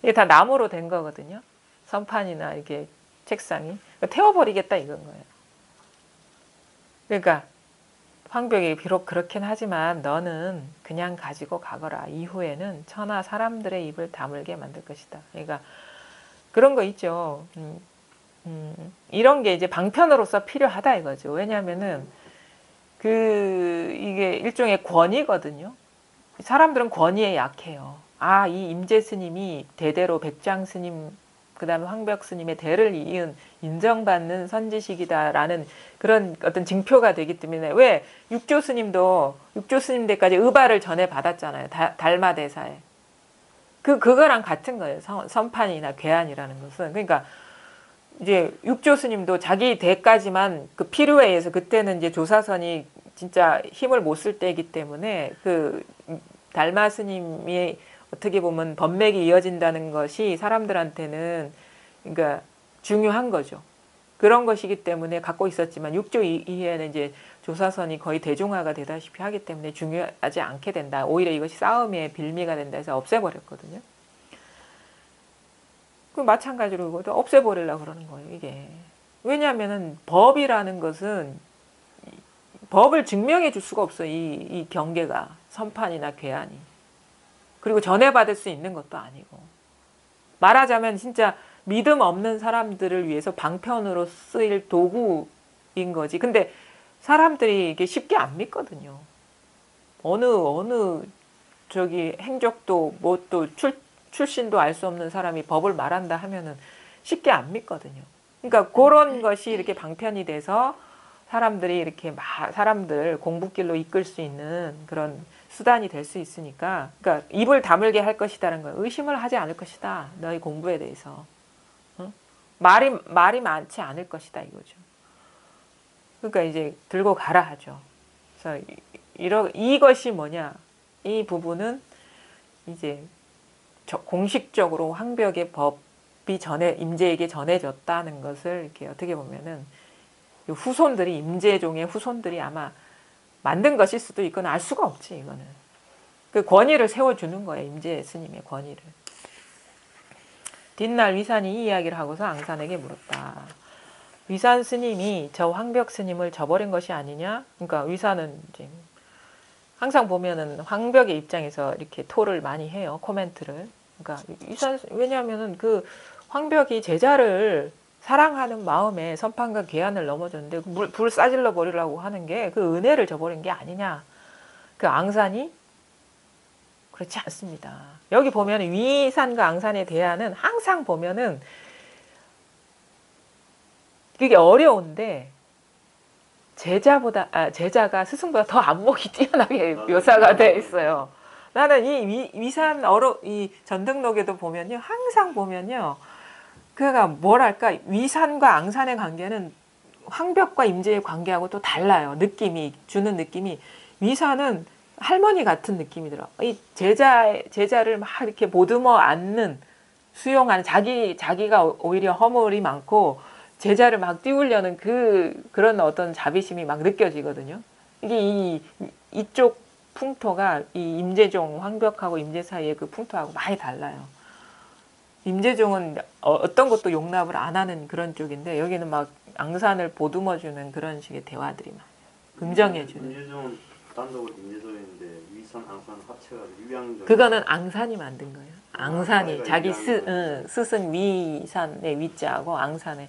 [SPEAKER 1] 이게 다 나무로 된 거거든요. 선판이나 이게 책상이. 태워버리겠다 이건 거예요. 그러니까 황벽이 비록 그렇긴 하지만 너는 그냥 가지고 가거라. 이후에는 천하 사람들의 입을 다물게 만들 것이다. 그러니까 그런 거 있죠. 이런 게 이제 방편으로서 필요하다 이거죠. 왜냐하면은 이게 일종의 권위거든요. 사람들은 권위에 약해요. 아, 이 임재 스님이 대대로 백장 스님, 그 다음에 황벽 스님의 대를 이은 인정받는 선지식이다라는 그런 어떤 징표가 되기 때문에 왜 육조 스님도 육조 스님 때까지 의발을 전해 받았잖아요. 달마 대사에. 그거랑 같은 거예요. 선판이나 괴한이라는 것은. 그러니까 이제 육조 스님도 자기 대까지만 그 필요에 의해서 그때는 이제 조사선이 진짜 힘을 못 쓸 때이기 때문에 그 달마 스님이 어떻게 보면 법맥이 이어진다는 것이 사람들한테는 그러니까 중요한 거죠. 그런 것이기 때문에 갖고 있었지만 육조 이후에는 이제 조사선이 거의 대중화가 되다시피 하기 때문에 중요하지 않게 된다. 오히려 이것이 싸움의 빌미가 된다 해서 없애버렸거든요. 그 마찬가지로 이것도 없애버리려고 그러는 거예요, 이게. 왜냐하면은 법이라는 것은 법을 증명해 줄 수가 없어, 이 경계가. 선판이나 괴한이. 그리고 전해받을 수 있는 것도 아니고. 말하자면 진짜 믿음 없는 사람들을 위해서 방편으로 쓰일 도구인 거지. 근데 사람들이 이게 쉽게 안 믿거든요. 어느 행적도 뭐 또 출신도 알 수 없는 사람이 법을 말한다 하면은 쉽게 안 믿거든요. 그러니까 그런 것이 이렇게 방편이 돼서 사람들이 이렇게 사람들 공부길로 이끌 수 있는 그런 수단이 될 수 있으니까, 그러니까 입을 다물게 할 것이다라는 거예요. 의심을 하지 않을 것이다. 너희 공부에 대해서. 어? 말이 많지 않을 것이다 이거죠. 그러니까 이제 들고 가라 하죠. 그래서 이것이 뭐냐? 이 부분은 이제 공식적으로 황벽의 법이 임재에게 전해졌다는 것을 이렇게 어떻게 보면은 후손들이 임재종의 후손들이 아마 만든 것일 수도 있거나 알 수가 없지 이거는. 그 권위를 세워주는 거예요. 임재 스님의 권위를. 뒷날 위산이 이 이야기를 하고서 앙산에게 물었다. 위산 스님이 저 황벽 스님을 저버린 것이 아니냐? 그러니까 위산은 이제 항상 보면은 황벽의 입장에서 이렇게 토를 많이 해요. 코멘트를. 그러니까 왜냐하면은 그 황벽이 제자를 사랑하는 마음에 선판과 괴한을 넘어졌는데 불 싸질러 버리려고 하는 게 그 은혜를 저버린 게 아니냐. 그 앙산이 그렇지 않습니다. 여기 보면 위산과 앙산의 대화는 항상 보면은 그게 어려운데 제자가 스승보다 더 안목이 뛰어나게 묘사가 돼 있어요. 나는 이 전등록에도 보면요, 항상 보면요, 그가 뭐랄까 위산과 앙산의 관계는 황벽과 임재의 관계하고 또 달라요. 주는 느낌이 위산은 할머니 같은 느낌이 들어. 이 제자를 막 이렇게 보듬어 안는 수용하는 자기가 오히려 허물이 많고. 제자를 막 띄우려는 그런 어떤 자비심이 막 느껴지거든요. 이게 이쪽 풍토가 이 임재종, 황벽하고 임재 사이의 그 풍토하고 많이 달라요. 임재종은 어떤 것도 용납을 안 하는 그런 쪽인데 여기는 막 앙산을 보듬어주는 그런 식의 대화들이 많아요. 긍정해주는.
[SPEAKER 2] 임재종은 단독으로 임재종인데 위산, 앙산 합체가 위양종.
[SPEAKER 1] 그거는 앙산이 만든 거예요. 앙산이 자기 스승 위산의 위자하고 앙산의.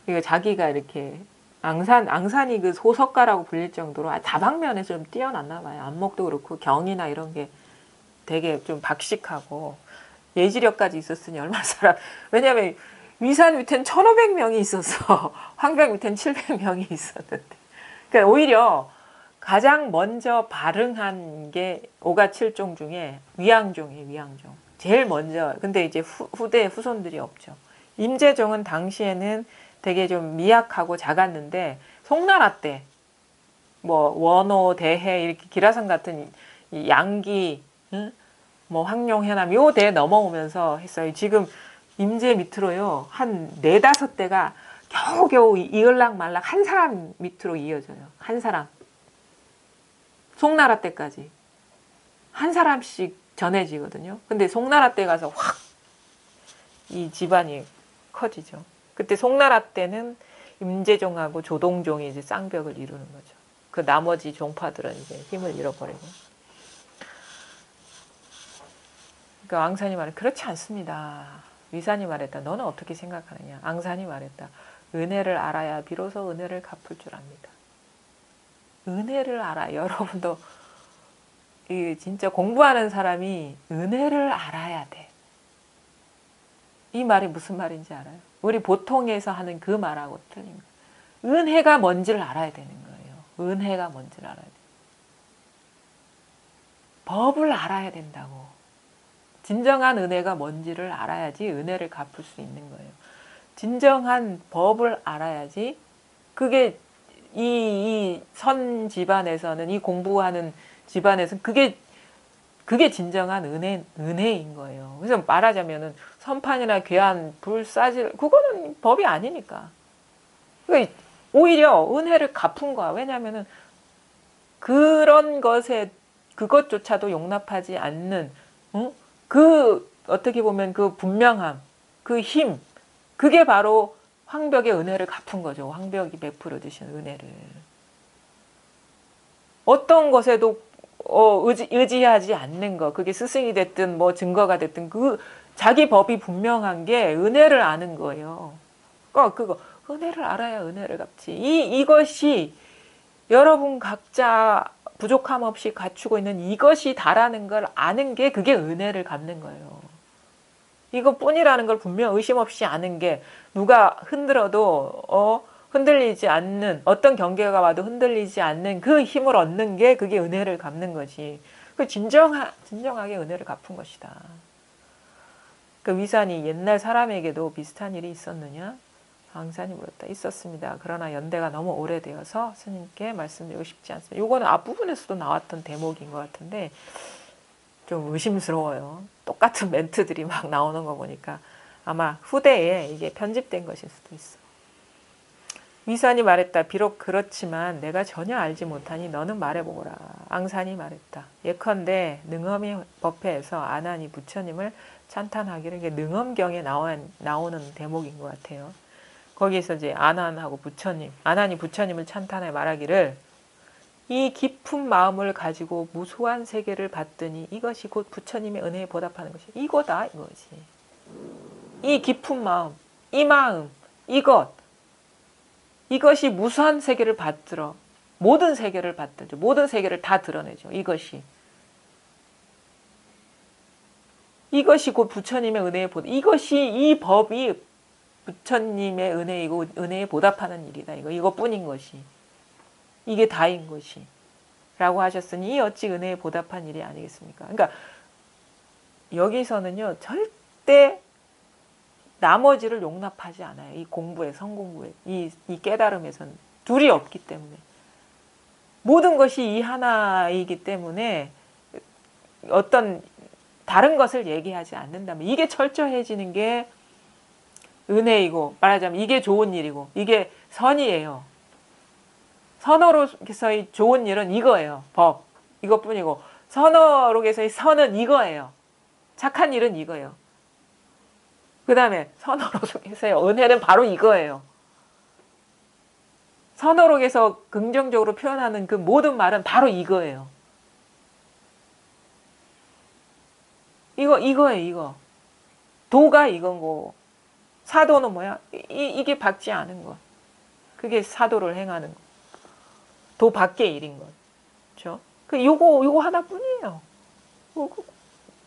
[SPEAKER 1] 이거 자기가 이렇게 앙산이 그 소석가라고 불릴 정도로 다방면에서 좀 뛰어났나 봐요. 안목도 그렇고 경이나 이런 게 되게 좀 박식하고 예지력까지 있었으니 얼마나 왜냐하면 위산 밑엔 1,500명이 있어서 황벽 밑엔 700명이 있었는데, 그러니까 오히려 가장 먼저 발흥한 게 오가칠종 중에 위양종이에요. 위양종 제일 먼저. 근데 이제 후손들이 없죠. 임재종은 당시에는 되게 좀 미약하고 작았는데 송나라 때 뭐 원호, 대해 이렇게 기라성 같은 이 양기, 뭐 황룡해남 요 대 넘어오면서 했어요. 지금 임재 밑으로요 한 4-5대가 겨우겨우 이을락말락 한 사람 밑으로 이어져요. 한 사람. 송나라 때까지 한 사람씩 전해지거든요. 근데 송나라 때 가서 확 이 집안이 커지죠. 그때 송나라 때는 임재종하고 조동종이 이제 쌍벽을 이루는 거죠. 그 나머지 종파들은 이제 힘을 잃어버리고. 그러니까 앙산이 말은 그렇지 않습니다. 위산이 말했다. 너는 어떻게 생각하느냐? 앙산이 말했다. 은혜를 알아야 비로소 은혜를 갚을 줄 압니다. 은혜를 알아. 여러분도 이 진짜 공부하는 사람이 은혜를 알아야 돼. 이 말이 무슨 말인지 알아요? 우리 보통에서 하는 그 말하고 틀린 거예요. 은혜가 뭔지를 알아야 되는 거예요. 은혜가 뭔지를 알아야 돼. 법을 알아야 된다고. 진정한 은혜가 뭔지를 알아야지 은혜를 갚을 수 있는 거예요. 진정한 법을 알아야지 그게 이 선 집안에서는 이 공부하는 집안에서는 그게 진정한 은혜인 거예요. 그래서 말하자면은 선판이나 괴한 불사질 그거는 법이 아니니까. 그러니까 오히려 은혜를 갚은 거야. 왜냐하면은 그런 것에 그것조차도 용납하지 않는 그 어떻게 보면 그 분명함, 그 힘, 그게 바로 황벽의 은혜를 갚은 거죠. 황벽이 베풀어 주신 은혜를. 어떤 것에도 의지하지 않는 거, 그게 스승이 됐든 뭐 증거가 됐든 그 자기 법이 분명한 게 은혜를 아는 거예요. 그거 은혜를 알아야 은혜를 갚지. 이것이 여러분 각자 부족함 없이 갖추고 있는 이것이 다라는 걸 아는 게 그게 은혜를 갚는 거예요. 이것뿐이라는 걸 분명 의심 없이 아는 게 누가 흔들어도 흔들리지 않는 어떤 경계가 와도 흔들리지 않는 그 힘을 얻는 게 그게 은혜를 갚는 거지. 그 진정하게 은혜를 갚은 것이다. 그 위산이 옛날 사람에게도 비슷한 일이 있었느냐? 앙산이 물었다. 있었습니다. 그러나 연대가 너무 오래되어서 스님께 말씀드리고 싶지 않습니다. 이거는 앞부분에서도 나왔던 대목인 것 같은데 좀 의심스러워요. 똑같은 멘트들이 막 나오는 거 보니까 아마 후대에 이게 편집된 것일 수도 있어. 위산이 말했다. 비록 그렇지만 내가 전혀 알지 못하니 너는 말해보거라. 앙산이 말했다. 예컨대 능엄이 법회에서 아난이 부처님을 찬탄하기를 이게 능엄경에 나오는 대목인 것 같아요. 거기에서 이제 아난하고 아난이 부처님을 찬탄해 말하기를 이 깊은 마음을 가지고 무소한 세계를 받더니 이것이 곧 부처님의 은혜에 보답하는 것이 이거다 이거지. 이 깊은 마음, 이 마음, 이것이 무수한 세계를 받들어 모든 세계를 받들죠. 모든 세계를 다 드러내죠. 이것이 곧 부처님의 은혜에 이것이 이 법이 부처님의 은혜이고 은혜에 보답하는 일이다. 이것뿐인 것이. 이게 다인 것이. 라고 하셨으니 어찌 은혜에 보답한 일이 아니겠습니까? 그러니까 여기서는요. 절대 나머지를 용납하지 않아요. 이 공부에, 성공부에. 이 깨달음에서는. 둘이 없기 때문에. 모든 것이 이 하나이기 때문에 어떤 다른 것을 얘기하지 않는다면 이게 철저해지는 게 은혜이고 말하자면 이게 좋은 일이고 이게 선이에요. 선어록에서의 좋은 일은 이거예요. 법. 이것뿐이고 선어록에서의 선은 이거예요. 착한 일은 이거예요. 그 다음에 선어록에서의 은혜는 바로 이거예요. 선어록에서 긍정적으로 표현하는 그 모든 말은 바로 이거예요. 이거예요. 도가 이건 거고 사도는 뭐야? 이게 받지 않은 것. 그게 사도를 행하는 것. 도 밖의 일인 것. 그렇죠? 요거 하나뿐이에요.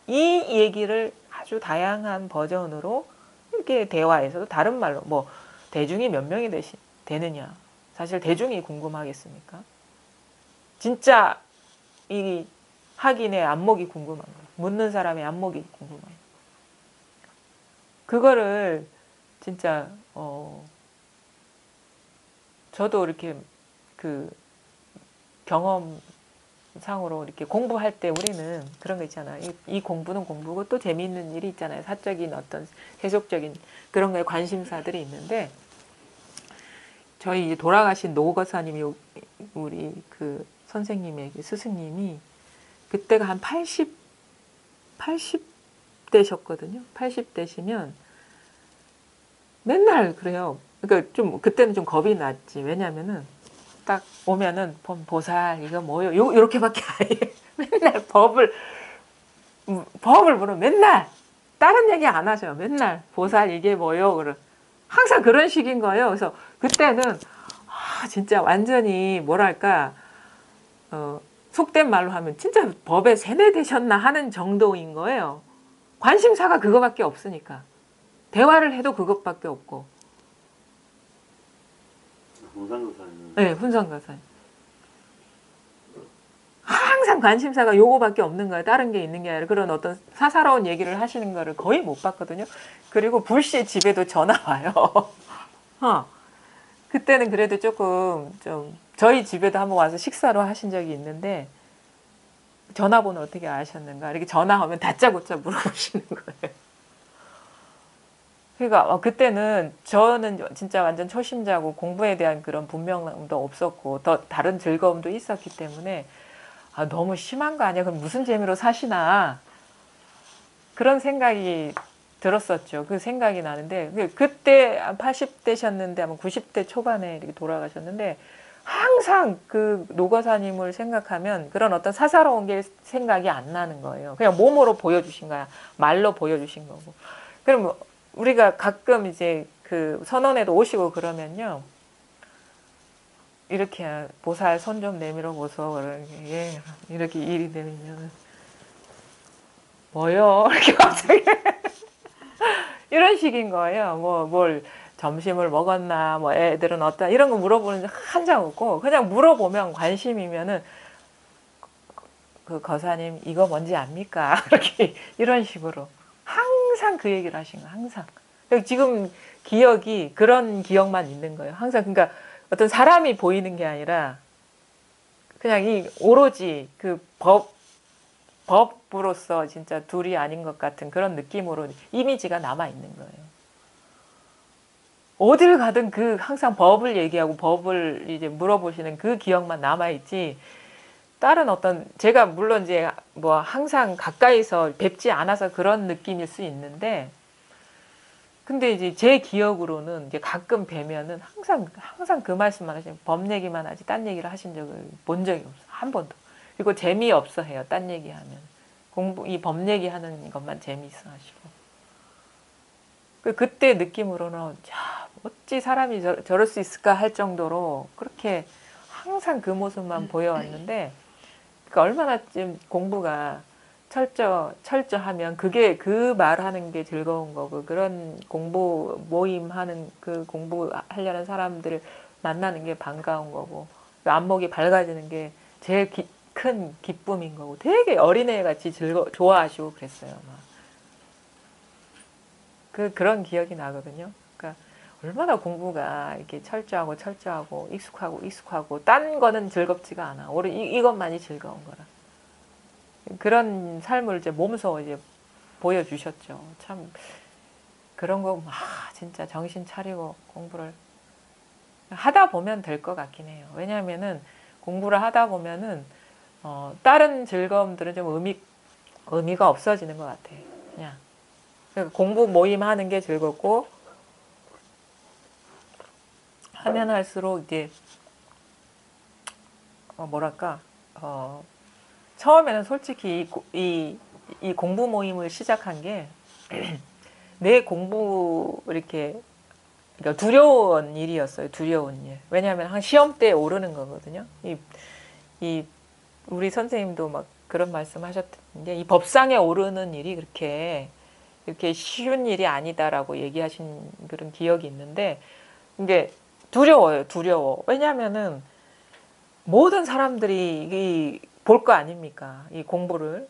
[SPEAKER 1] 이 얘기를 아주 다양한 버전으로 이렇게 대화에서도 다른 말로 뭐 대중이 몇 명이 되느냐. 사실 대중이 궁금하겠습니까? 진짜 이 학인의 안목이 궁금한 거예요. 묻는 사람의 안목이 궁금한 거예요. 그거를 진짜 저도 이렇게 그 경험상으로 이렇게 공부할 때 우리는 그런 거 있잖아요. 이 공부는 공부고 또 재미있는 일이 있잖아요. 사적인 어떤 세속적인 그런 거에 관심사들이 있는데 저희 돌아가신 노거사님이 우리 그 선생님의 스승님이 그때가 한 80대셨거든요. 80대시면 맨날 그래요. 그러니까 좀 그때는 좀 겁이 났지. 왜냐면은 딱 오면은 보살 이거 뭐요? 요렇게밖에 안 해. 맨날 법을 물어 맨날 다른 얘기 안 하죠. 맨날 보살 이게 뭐요? 그러 항상 그런 식인 거예요. 그래서 그때는 진짜 완전히 뭐랄까 속된 말로 하면 진짜 법에 세뇌되셨나 하는 정도인 거예요. 관심사가 그거밖에 없으니까. 대화를 해도 그것밖에 없고.
[SPEAKER 2] 홍상교사님.
[SPEAKER 1] 네, 훈성가사님. 항상 관심사가 요거밖에 없는 거예요. 다른 게 있는 게 아니라 그런 어떤 사사로운 얘기를 하시는 거를 거의 못 봤거든요. 그리고 불시에 집에도 전화 와요. 그때는 그래도 조금 좀 저희 집에도 한번 와서 식사로 하신 적이 있는데 전화번호 어떻게 아셨는가 이렇게 전화하면 다짜고짜 물어보시는 거예요. 그러니까 그때는 저는 진짜 완전 초심자고 공부에 대한 그런 분명함도 없었고 더 다른 즐거움도 있었기 때문에 너무 심한 거 아니야? 그럼 무슨 재미로 사시나? 그런 생각이 들었었죠. 그 생각이 나는데 그때 80대셨는데 아마 90대 초반에 이렇게 돌아가셨는데 항상 그 노거사님을 생각하면 그런 어떤 사사로운 게 생각이 안 나는 거예요. 그냥 몸으로 보여주신 거야. 말로 보여주신 거고. 그럼 우리가 가끔 이제 그 선원에도 오시고 그러면요. 이렇게 보살 손 좀 내밀어 보소. 예, 이렇게 일이 되면 뭐요? 이렇게 갑자기 이런 식인 거예요. 뭘 점심을 먹었나, 뭐 애들은 어떠 이런 거 물어보는 적 한 장 없고 그냥 물어보면 관심이면은 그 거사님 이거 뭔지 압니까? 이렇게 이런 식으로 항상 그 얘기를 하신 거예요. 항상. 지금 기억이 그런 기억만 있는 거예요. 항상 그러니까 어떤 사람이 보이는 게 아니라 그냥 이 오로지 그 법으로서 진짜 둘이 아닌 것 같은 그런 느낌으로 이미지가 남아 있는 거예요. 어딜 가든 그 항상 법을 얘기하고 법을 이제 물어보시는 그 기억만 남아 있지. 다른 어떤 제가 물론 이제 뭐 항상 가까이서 뵙지 않아서 그런 느낌일 수 있는데, 근데 이제 제 기억으로는 이제 가끔 뵈면은 항상 그 말씀만 하시는 법 얘기만 하지 딴 얘기를 하신 적을 본 적이 없어 한 번도. 그리고 재미없어 해요. 딴 얘기하면 이 법 얘기하는 것만 재미있어 하시고. 그때 느낌으로는 자 어찌 사람이 저럴 수 있을까 할 정도로 그렇게 항상 그 모습만 보여왔는데. 그러니까 얼마나 좀 공부가 철저하면 그게 그 말하는 게 즐거운 거고 그런 공부 모임하는 그 공부하려는 사람들을 만나는 게 반가운 거고 안목이 밝아지는 게 제일 큰 기쁨인 거고 되게 어린애 같이 좋아하시고 그랬어요. 막. 그런 기억이 나거든요. 그러니까 얼마나 공부가 이렇게 철저하고 익숙하고 딴 거는 즐겁지가 않아. 오히려 이것만이 즐거운 거라. 그런 삶을 이제 몸소 이제 보여주셨죠. 참 그런 거 진짜 정신 차리고 공부를 하다 보면 될 것 같긴 해요. 왜냐하면은 공부를 하다 보면은 다른 즐거움들은 좀 의미가 없어지는 것 같아요. 그냥 그러니까 공부 모임 하는 게 즐겁고 하면 할수록 이제 뭐랄까 처음에는 솔직히 이 공부 모임을 시작한 게 내 공부 이렇게 그러니까 두려운 일이었어요. 두려운 일. 왜냐하면 한 시험 때 오르는 거거든요. 우리 선생님도 막 그런 말씀하셨던 게 이 법상에 오르는 일이 이렇게 쉬운 일이 아니다라고 얘기하신 그런 기억이 있는데 이게 두려워요. 두려워. 왜냐하면은 모든 사람들이 볼 거 아닙니까? 이 공부를.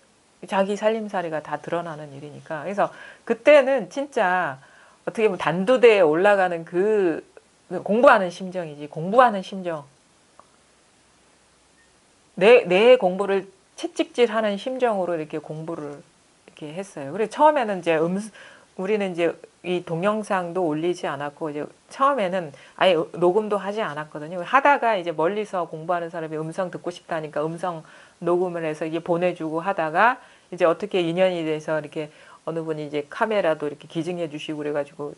[SPEAKER 1] 자기 살림살이가 다 드러나는 일이니까. 그래서 그때는 진짜 어떻게 보면 단두대에 올라가는 공부하는 심정이지. 공부하는 심정. 내 공부를 채찍질하는 심정으로 이렇게 공부를 이렇게 했어요. 그래서 처음에는 이제 우리는 이제 이 동영상도 올리지 않았고 이제 처음에는 아예 녹음도 하지 않았거든요. 하다가 이제 멀리서 공부하는 사람이 음성 듣고 싶다니까 음성 녹음을 해서 이게 보내주고 하다가 이제 어떻게 인연이 돼서 이렇게 어느 분이 이제 카메라도 이렇게 기증해 주시고 그래가지고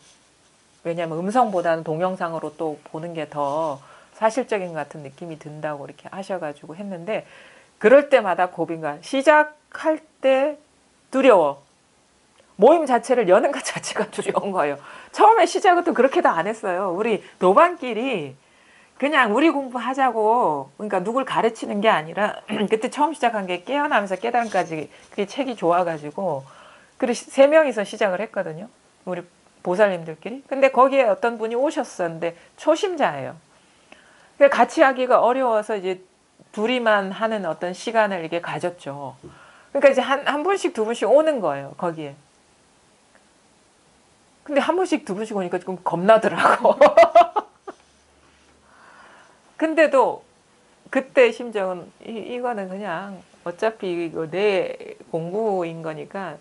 [SPEAKER 1] 왜냐하면 음성보다는 동영상으로 또 보는 게 더 사실적인 것 같은 느낌이 든다고 이렇게 하셔가지고 했는데 그럴 때마다 고민가 시작할 때 두려워. 모임 자체를 여는 것 자체가 두려운 거예요. 처음에 시작은 또 그렇게도 안 했어요. 우리 노반끼리 그냥 우리 공부하자고, 그러니까 누굴 가르치는 게 아니라 그때 처음 시작한 게 깨어나면서 깨달음까지 그게 책이 좋아가지고 그리고 세 명이서 시작을 했거든요. 우리 보살님들끼리. 근데 거기에 어떤 분이 오셨었는데 초심자예요. 같이 하기가 어려워서 이제 둘이만 하는 어떤 시간을 이렇게 가졌죠. 그러니까 이제 한 분씩 두 분씩 오는 거예요, 거기에. 근데 한 분씩 두 분씩 오니까 좀 겁나더라고. 근데도 그때 심정은 이거는 그냥 어차피 이거 내 공부인 거니까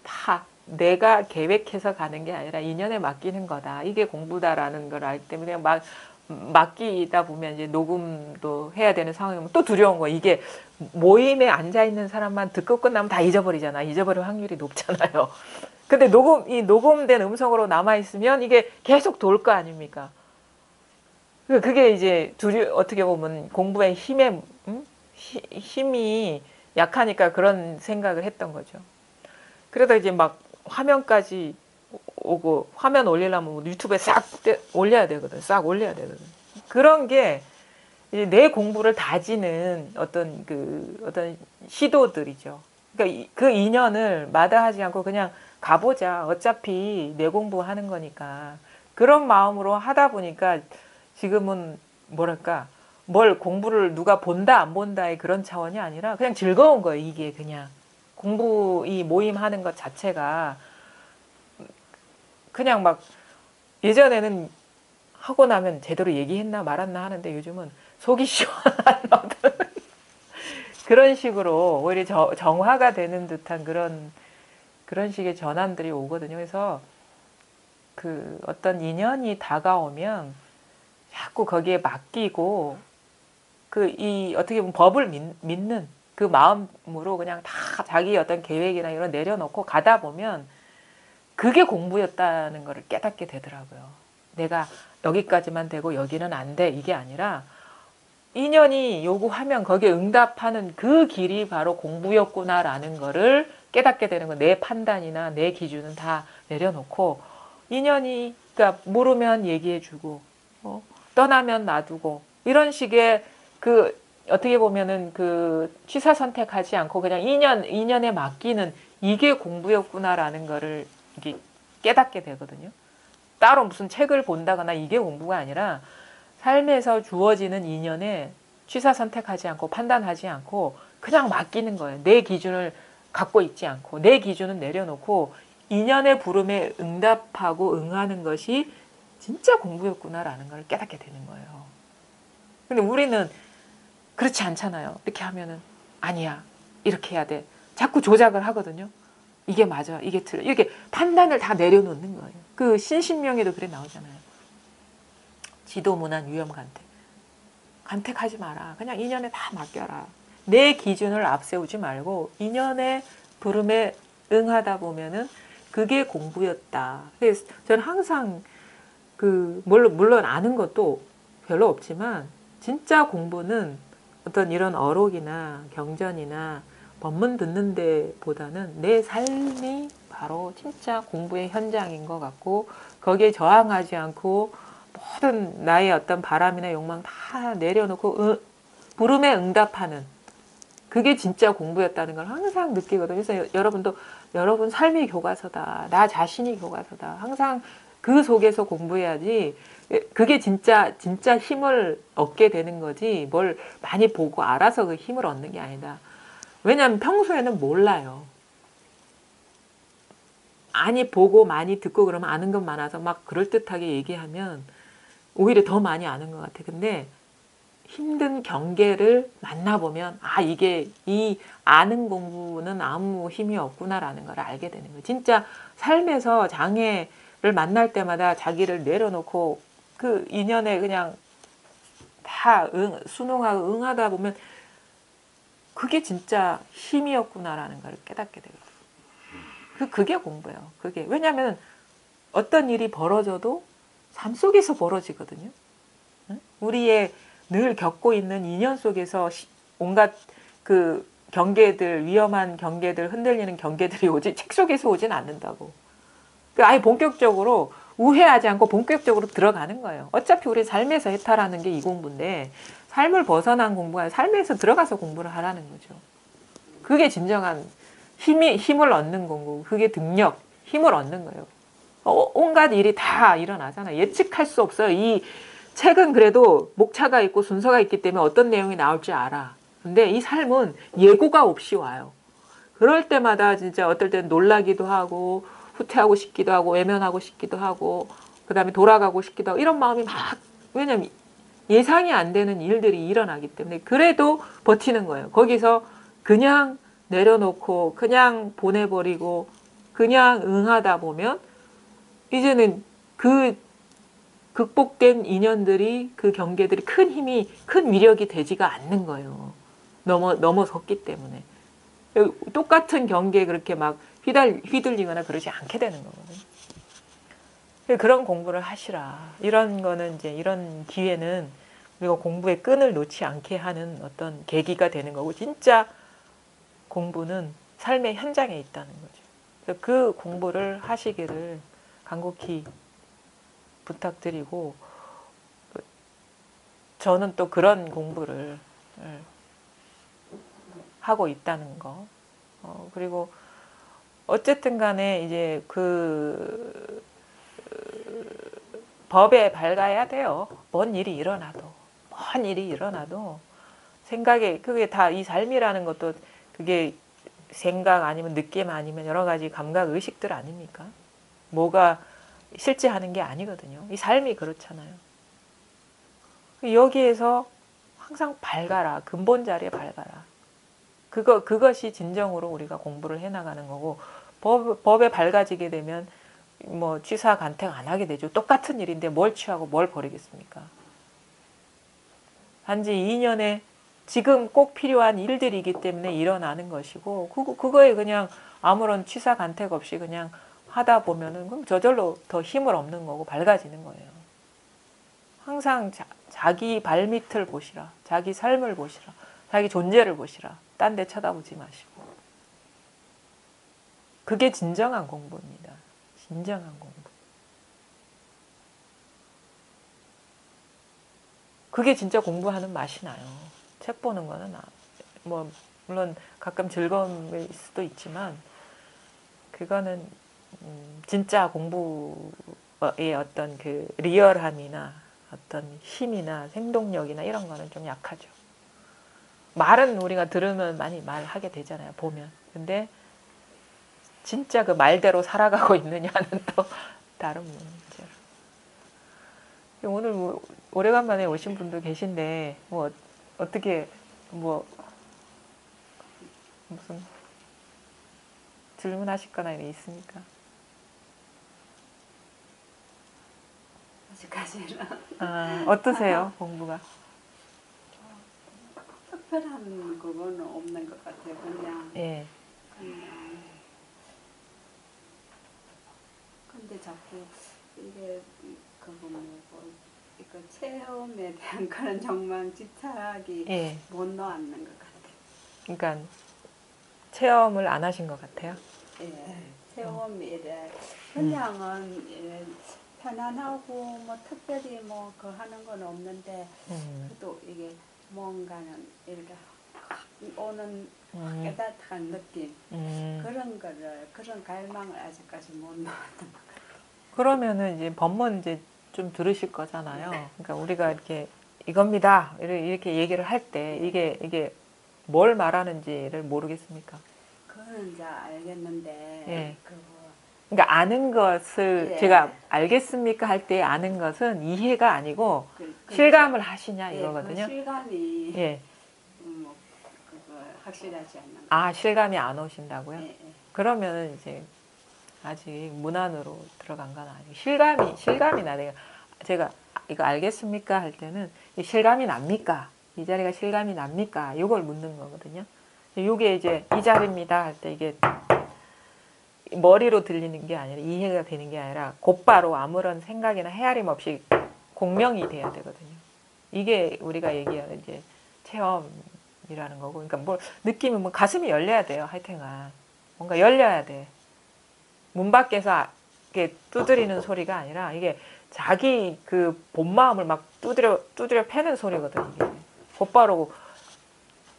[SPEAKER 1] 다 내가 계획해서 가는 게 아니라 인연에 맡기는 거다. 이게 공부다라는 걸 알기 때문에 그냥 막 맡기다 보면 이제 녹음도 해야 되는 상황이면 또 두려운 거야. 이게 모임에 앉아 있는 사람만 듣고 끝나면 다 잊어버리잖아. 잊어버릴 확률이 높잖아요. 근데 이 녹음된 음성으로 남아 있으면 이게 계속 돌 거 아닙니까? 그게 이제 어떻게 보면 공부의 힘이 약하니까 그런 생각을 했던 거죠. 그러다 이제 막 화면까지 오고 화면 올리려면 유튜브에 싹 올려야 되거든. 싹 올려야 되거든. 그런 게 이제 내 공부를 다지는 어떤 시도들이죠. 그러니까 그 인연을 마다하지 않고 그냥 가보자. 어차피 내 공부하는 거니까. 그런 마음으로 하다 보니까 지금은 뭐랄까 뭘 공부를 누가 본다 안 본다의 그런 차원이 아니라 그냥 즐거운 거예요. 이게 그냥 이 모임 하는 것 자체가 그냥 막 예전에는 하고 나면 제대로 얘기했나 말았나 하는데 요즘은 속이 시원한 어떤 그런 식으로 오히려 정화가 되는 듯한 그런 식의 전환들이 오거든요. 그래서 그 어떤 인연이 다가오면 자꾸 거기에 맡기고 어떻게 보면 법을 믿는 그 마음으로 그냥 다 자기 어떤 계획이나 이런 내려놓고 가다 보면 그게 공부였다는 것을 깨닫게 되더라고요. 내가 여기까지만 되고 여기는 안 돼. 이게 아니라 인연이 요구하면 거기에 응답하는 그 길이 바로 공부였구나라는 거를 깨닫게 되는 거. 내 판단이나 내 기준은 다 내려놓고 인연이 그러니까 모르면 얘기해주고 떠나면 놔두고 이런 식의 어떻게 보면은 취사 선택하지 않고 그냥 인연에 맡기는 이게 공부였구나라는 거를 이게 깨닫게 되거든요. 따로 무슨 책을 본다거나 이게 공부가 아니라 삶에서 주어지는 인연에 취사 선택하지 않고 판단하지 않고 그냥 맡기는 거예요. 내 기준을 갖고 있지 않고 내 기준은 내려놓고 인연의 부름에 응답하고 응하는 것이 진짜 공부였구나라는 걸 깨닫게 되는 거예요. 근데 우리는 그렇지 않잖아요. 이렇게 하면은 아니야. 이렇게 해야 돼. 자꾸 조작을 하거든요. 이게 맞아. 이게 틀려. 이렇게 판단을 다 내려놓는 거예요. 그 신신명에도 그래 나오잖아요. 지도문안 유염간택. 간택하지 마라. 그냥 인연에 다 맡겨라. 내 기준을 앞세우지 말고 인연의 부름에 응하다 보면은 그게 공부였다. 그래서 저는 항상 물론 아는 것도 별로 없지만 진짜 공부는 어떤 이런 어록이나 경전이나 법문 듣는 데보다는 내 삶이 바로 진짜 공부의 현장인 것 같고 거기에 저항하지 않고 모든 나의 어떤 바람이나 욕망 다 내려놓고 부름에 응답하는 그게 진짜 공부였다는 걸 항상 느끼거든요. 그래서 여러분 삶이 교과서다. 나 자신이 교과서다. 항상 그 속에서 공부해야지 그게 진짜 힘을 얻게 되는 거지 뭘 많이 보고 알아서 그 힘을 얻는 게 아니다. 왜냐하면 평소에는 몰라요. 많이 보고 많이 듣고 그러면 아는 것 많아서 막 그럴듯하게 얘기하면 오히려 더 많이 아는 것 같아. 근데 힘든 경계를 만나보면 이게 이 아는 공부는 아무 힘이 없구나라는 걸 알게 되는 거예요. 진짜 삶에서 장애를 만날 때마다 자기를 내려놓고 그 인연에 그냥 다 순응하고 응하다 보면 그게 진짜 힘이었구나라는 걸 깨닫게 되거든요. 그게 공부예요. 왜냐하면 어떤 일이 벌어져도 삶 속에서 벌어지거든요. 우리의 늘 겪고 있는 인연 속에서 온갖 경계들, 위험한 경계들, 흔들리는 경계들이 오지 책 속에서 오진 않는다고. 그러니까 아예 본격적으로 우회하지 않고 본격적으로 들어가는 거예요. 어차피 우리 삶에서 해탈하는 게 이 공부인데 삶을 벗어난 공부가 아니라 삶에서 들어가서 공부를 하라는 거죠. 그게 진정한 힘을 얻는 공부. 그게 능력, 힘을 얻는 거예요. 온갖 일이 다 일어나잖아요. 예측할 수 없어요. 이 책은 그래도 목차가 있고 순서가 있기 때문에 어떤 내용이 나올지 알아. 근데 이 삶은 예고가 없이 와요. 그럴 때마다 진짜 어떨 땐 놀라기도 하고 후퇴하고 싶기도 하고 외면하고 싶기도 하고 그다음에 돌아가고 싶기도 하고 이런 마음이 막 왜냐면 예상이 안 되는 일들이 일어나기 때문에 그래도 버티는 거예요. 거기서 그냥 내려놓고 그냥 보내버리고 그냥 응하다 보면 이제는 그 극복된 인연들이 그 경계들이 큰 힘이 큰 위력이 되지가 않는 거예요. 넘어섰기 때문에 똑같은 경계에 그렇게 막 휘둘리거나 그러지 않게 되는 거거든요. 그런 공부를 하시라. 이런 거는 이제 이런 기회는 우리가 공부의 끈을 놓지 않게 하는 어떤 계기가 되는 거고 진짜 공부는 삶의 현장에 있다는 거죠. 그래서 그 공부를 하시기를 간곡히 부탁드리고 저는 또 그런 공부를 하고 있다는 거. 그리고 어쨌든 간에 이제 그 법에 밝아야 돼요. 뭔 일이 일어나도 생각에 그게 다 이 삶이라는 것도 그게 생각 아니면 느낌 아니면 여러 가지 감각 의식들 아닙니까? 뭐가 실제 하는 게 아니거든요. 이 삶이 그렇잖아요. 여기에서 항상 밝아라. 근본 자리에 밝아라. 그것이 진정으로 우리가 공부를 해나가는 거고 법에 밝아지게 되면 뭐 취사 간택 안 하게 되죠. 똑같은 일인데 뭘 취하고 뭘 버리겠습니까? 단지 2년에 지금 꼭 필요한 일들이기 때문에 일어나는 것이고 그거에 그냥 아무런 취사 간택 없이 그냥 하다 보면은 그럼 저절로 더 힘을 얻는 거고 밝아지는 거예요. 항상 자기 발밑을 보시라. 자기 삶을 보시라. 자기 존재를 보시라. 딴 데 쳐다보지 마시고. 그게 진정한 공부입니다. 진정한 공부. 그게 진짜 공부하는 맛이 나요. 책 보는 거는 뭐 물론 가끔 즐거움일 수도 있지만 그거는 진짜 공부의 어떤 그 리얼함이나 어떤 힘이나 생동력이나 이런 거는 좀 약하죠. 말은 우리가 들으면 많이 말하게 되잖아요. 보면. 근데 진짜 그 말대로 살아가고 있느냐는 또 다른 문제로. 오늘 뭐 오래간만에 오신 분도 계신데 뭐 어떻게 뭐 무슨 질문하실 거나 있습니까?
[SPEAKER 3] 아직까지는.
[SPEAKER 1] 어떠세요? 공부가?
[SPEAKER 3] 특별한 그거는 없는 것 같아요. 그냥.
[SPEAKER 1] 예.
[SPEAKER 3] 근데 자꾸 이게 그거 뭐고 이거 체험에 대한 그런 정말 집착이
[SPEAKER 1] 예.
[SPEAKER 3] 못 놓았는 것 같아요.
[SPEAKER 1] 그러니까 체험을 안 하신 것 같아요.
[SPEAKER 3] 예, 체험에 대한 그냥은 예, 편안하고 뭐 특별히 뭐 그 하는 건 없는데 그래도 이게 뭔가는 이렇게 오는 깨닫한 느낌 그런 거를 그런 갈망을 아직까지 못 놓았던 것 같아요.
[SPEAKER 1] 그러면은 이제 법문 이제 좀 들으실 거잖아요. 그러니까 우리가 이렇게 이겁니다. 이렇게 얘기를 할 때 이게 뭘 말하는지를 모르겠습니까?
[SPEAKER 3] 그거는 이제 알겠는데
[SPEAKER 1] 예.
[SPEAKER 3] 그거
[SPEAKER 1] 그러니까 아는 것을
[SPEAKER 3] 예.
[SPEAKER 1] 제가 알겠습니까 할 때 아는 것은 이해가 아니고 실감을 하시냐 이거거든요.
[SPEAKER 3] 그 실감이
[SPEAKER 1] 예.
[SPEAKER 3] 뭐 그거 확실하지 않는 거.
[SPEAKER 1] 아, 실감이 안 오신다고요?
[SPEAKER 3] 예, 예.
[SPEAKER 1] 그러면 이제 아직 문안으로 들어간 건 아니고 실감이 나네요. 제가 이거 알겠습니까 할 때는 실감이 납니까? 이 자리가 실감이 납니까? 이걸 묻는 거거든요. 이게 이제 이 자리입니다 할 때 이게 머리로 들리는 게 아니라 이해가 되는 게 아니라 곧바로 아무런 생각이나 헤아림 없이 공명이 돼야 되거든요. 이게 우리가 얘기하는 이제 체험이라는 느낌이라는 거고, 그러니까 뭘 느낌은 뭐 가슴이 열려야 돼요. 하여튼간 뭔가 열려야 돼. 문 밖에서 이렇게 두드리는 소리가 아니라 이게 자기 그 본 마음을 막 두드려 패는 소리거든. 이게 곧바로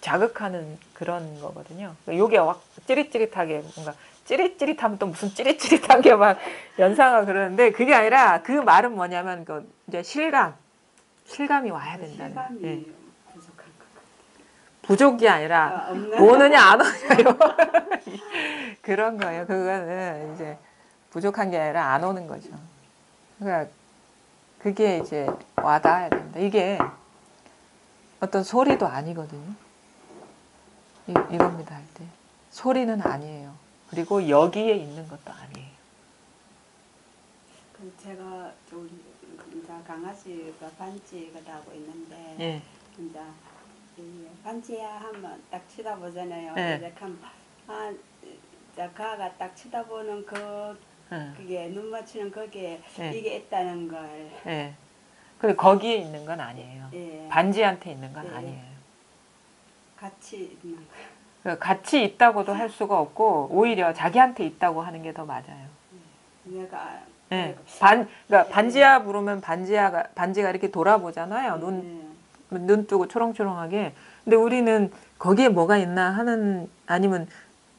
[SPEAKER 1] 자극하는 그런 거거든요. 요게 확 찌릿찌릿하게 뭔가 찌릿찌릿하면 또 무슨 찌릿찌릿한 게 막 연상하고 그러는데 그게 아니라 그 말은 뭐냐면 그 이제 실감이 와야 된다는.
[SPEAKER 3] 실감이
[SPEAKER 1] 예.
[SPEAKER 3] 부족한 것 같아요.
[SPEAKER 1] 부족이 아니라
[SPEAKER 3] 없나?
[SPEAKER 1] 오느냐 안 오느냐요. 그런 거예요. 그거는 이제 부족한 게 아니라 안 오는 거죠. 그러니까 그게 이제 와닿아야 된다. 이게 어떤 소리도 아니거든요. 이겁니다 할 때. 소리는 아니에요. 그리고 여기에 있는 것도 아니에요.
[SPEAKER 3] 그 제가 우리 이제 강아지가 반지가 나고 있는데
[SPEAKER 1] 예.
[SPEAKER 3] 이제 이 반지야 하면 딱 쳐다보잖아요.
[SPEAKER 1] 예.
[SPEAKER 3] 이제 가가 딱 쳐다보는 그게 눈 맞추는 거기에
[SPEAKER 1] 예.
[SPEAKER 3] 이게 있다는 걸.
[SPEAKER 1] 예. 그리고 거기에 있는 건 아니에요.
[SPEAKER 3] 예.
[SPEAKER 1] 반지한테 있는 건
[SPEAKER 3] 예.
[SPEAKER 1] 아니에요.
[SPEAKER 3] 같이 있는 거.
[SPEAKER 1] 같이 있다고도 할 수가 없고 오히려 자기한테 있다고 하는 게 더 맞아요.
[SPEAKER 3] 내가
[SPEAKER 1] 예.
[SPEAKER 3] 그러니까
[SPEAKER 1] 그러니까 반지야 부르면 반지가 이렇게 돌아보잖아요. 눈 뜨고 초롱초롱하게. 근데 우리는 거기에 뭐가 있나 하는 아니면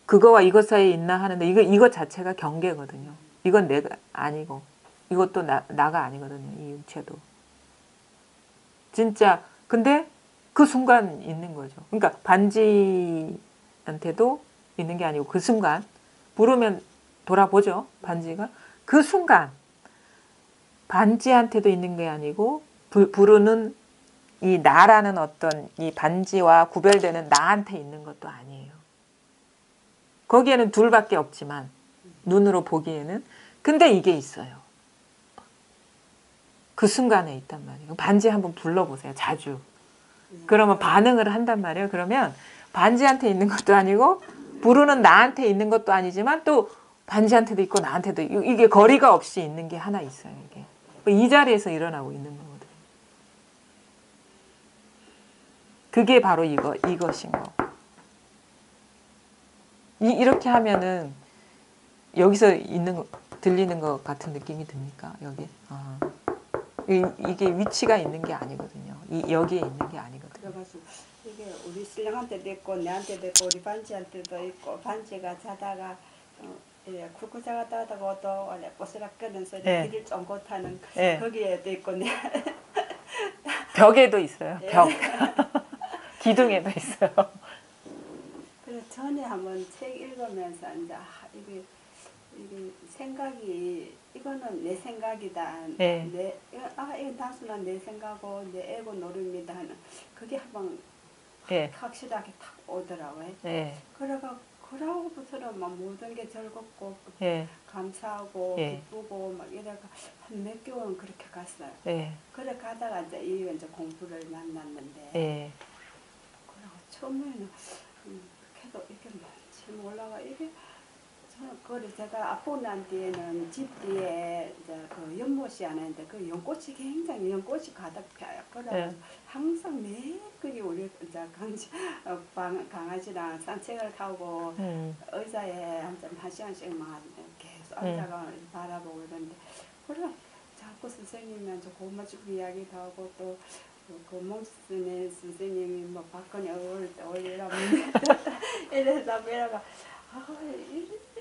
[SPEAKER 1] 그거와 이것 사이에 있나 하는데 이것 자체가 경계거든요. 이건 내가 아니고 이것도 나가 아니거든요. 이 육체도. 진짜 근데 그 순간 있는 거죠. 그러니까 반지한테도 있는 게 아니고 그 순간 부르면 돌아보죠. 반지가. 그 순간 반지한테도 있는 게 아니고 부르는 이 나라는 어떤 이 반지와 구별되는 나한테 있는 것도 아니에요. 거기에는 둘밖에 없지만 눈으로 보기에는 근데 이게 있어요. 그 순간에 있단 말이에요. 반지 한번 불러보세요. 자주. 그러면 반응을 한단 말이에요. 그러면 반지한테 있는 것도 아니고 부르는 나한테 있는 것도 아니지만 또 반지한테도 있고 나한테도 이게 거리가 없이 있는 게 하나 있어요. 이게 이 자리에서 일어나고 있는 거거든요. 그게 바로 이것인 거. 이렇게 하면은 여기서 들리는 것 같은 느낌이 듭니까? 여기? 이게 위치가 있는 게 아니거든요. 여기에 있는 게 아니거든요.
[SPEAKER 3] 그래가지고 이게 우리 신랑한테도 있고 내한테도 있고 우리 반지한테도 있고 반지가 자다가 쿡쿡 자다가 또 원래 꼬스락거리는 소리
[SPEAKER 1] 예.
[SPEAKER 3] 길을 쫑긋 하는
[SPEAKER 1] 예.
[SPEAKER 3] 거기에도 있고 내
[SPEAKER 1] 벽에도 있어요.
[SPEAKER 3] 예.
[SPEAKER 1] 벽. 기둥에도 있어요.
[SPEAKER 3] 그래서 전에 한번 책 읽으면서 이제 이게 생각이 이거는 내 생각이다.
[SPEAKER 1] 네.
[SPEAKER 3] 이건 단순한 내 생각이고 내 에고 노름이다 하는 그게 한번
[SPEAKER 1] 예.
[SPEAKER 3] 확실하게 탁 오더라고요.
[SPEAKER 1] 예.
[SPEAKER 3] 그러고부터는 막 모든 게 즐겁고
[SPEAKER 1] 예.
[SPEAKER 3] 감사하고
[SPEAKER 1] 예.
[SPEAKER 3] 기쁘고 막 이래가 한 몇 개월은 그렇게 갔어요.
[SPEAKER 1] 예.
[SPEAKER 3] 그래 가다가 이제 이제 공부를 만났는데
[SPEAKER 1] 예.
[SPEAKER 3] 그러고 처음에는 그래도 이게 뭔지 몰라가 이게 저는 그걸 제가 아프고 난 뒤에는 집 뒤에 이제 그 연못이 하나 있는데 그 연꽃이 굉장히 연꽃이 가득 펴요. 그래서
[SPEAKER 1] 예.
[SPEAKER 3] 항상 매일 그게 우리 이제 강아지랑 산책을 가고 의자에 한 시간씩만 계속 앉아가 바라보고 이러는데 그래 자꾸 선생님한테 고마주고 이야기도 하고 또 그 몽스네 선생님이 뭐 박근혜 어울리라면 이래서 이래가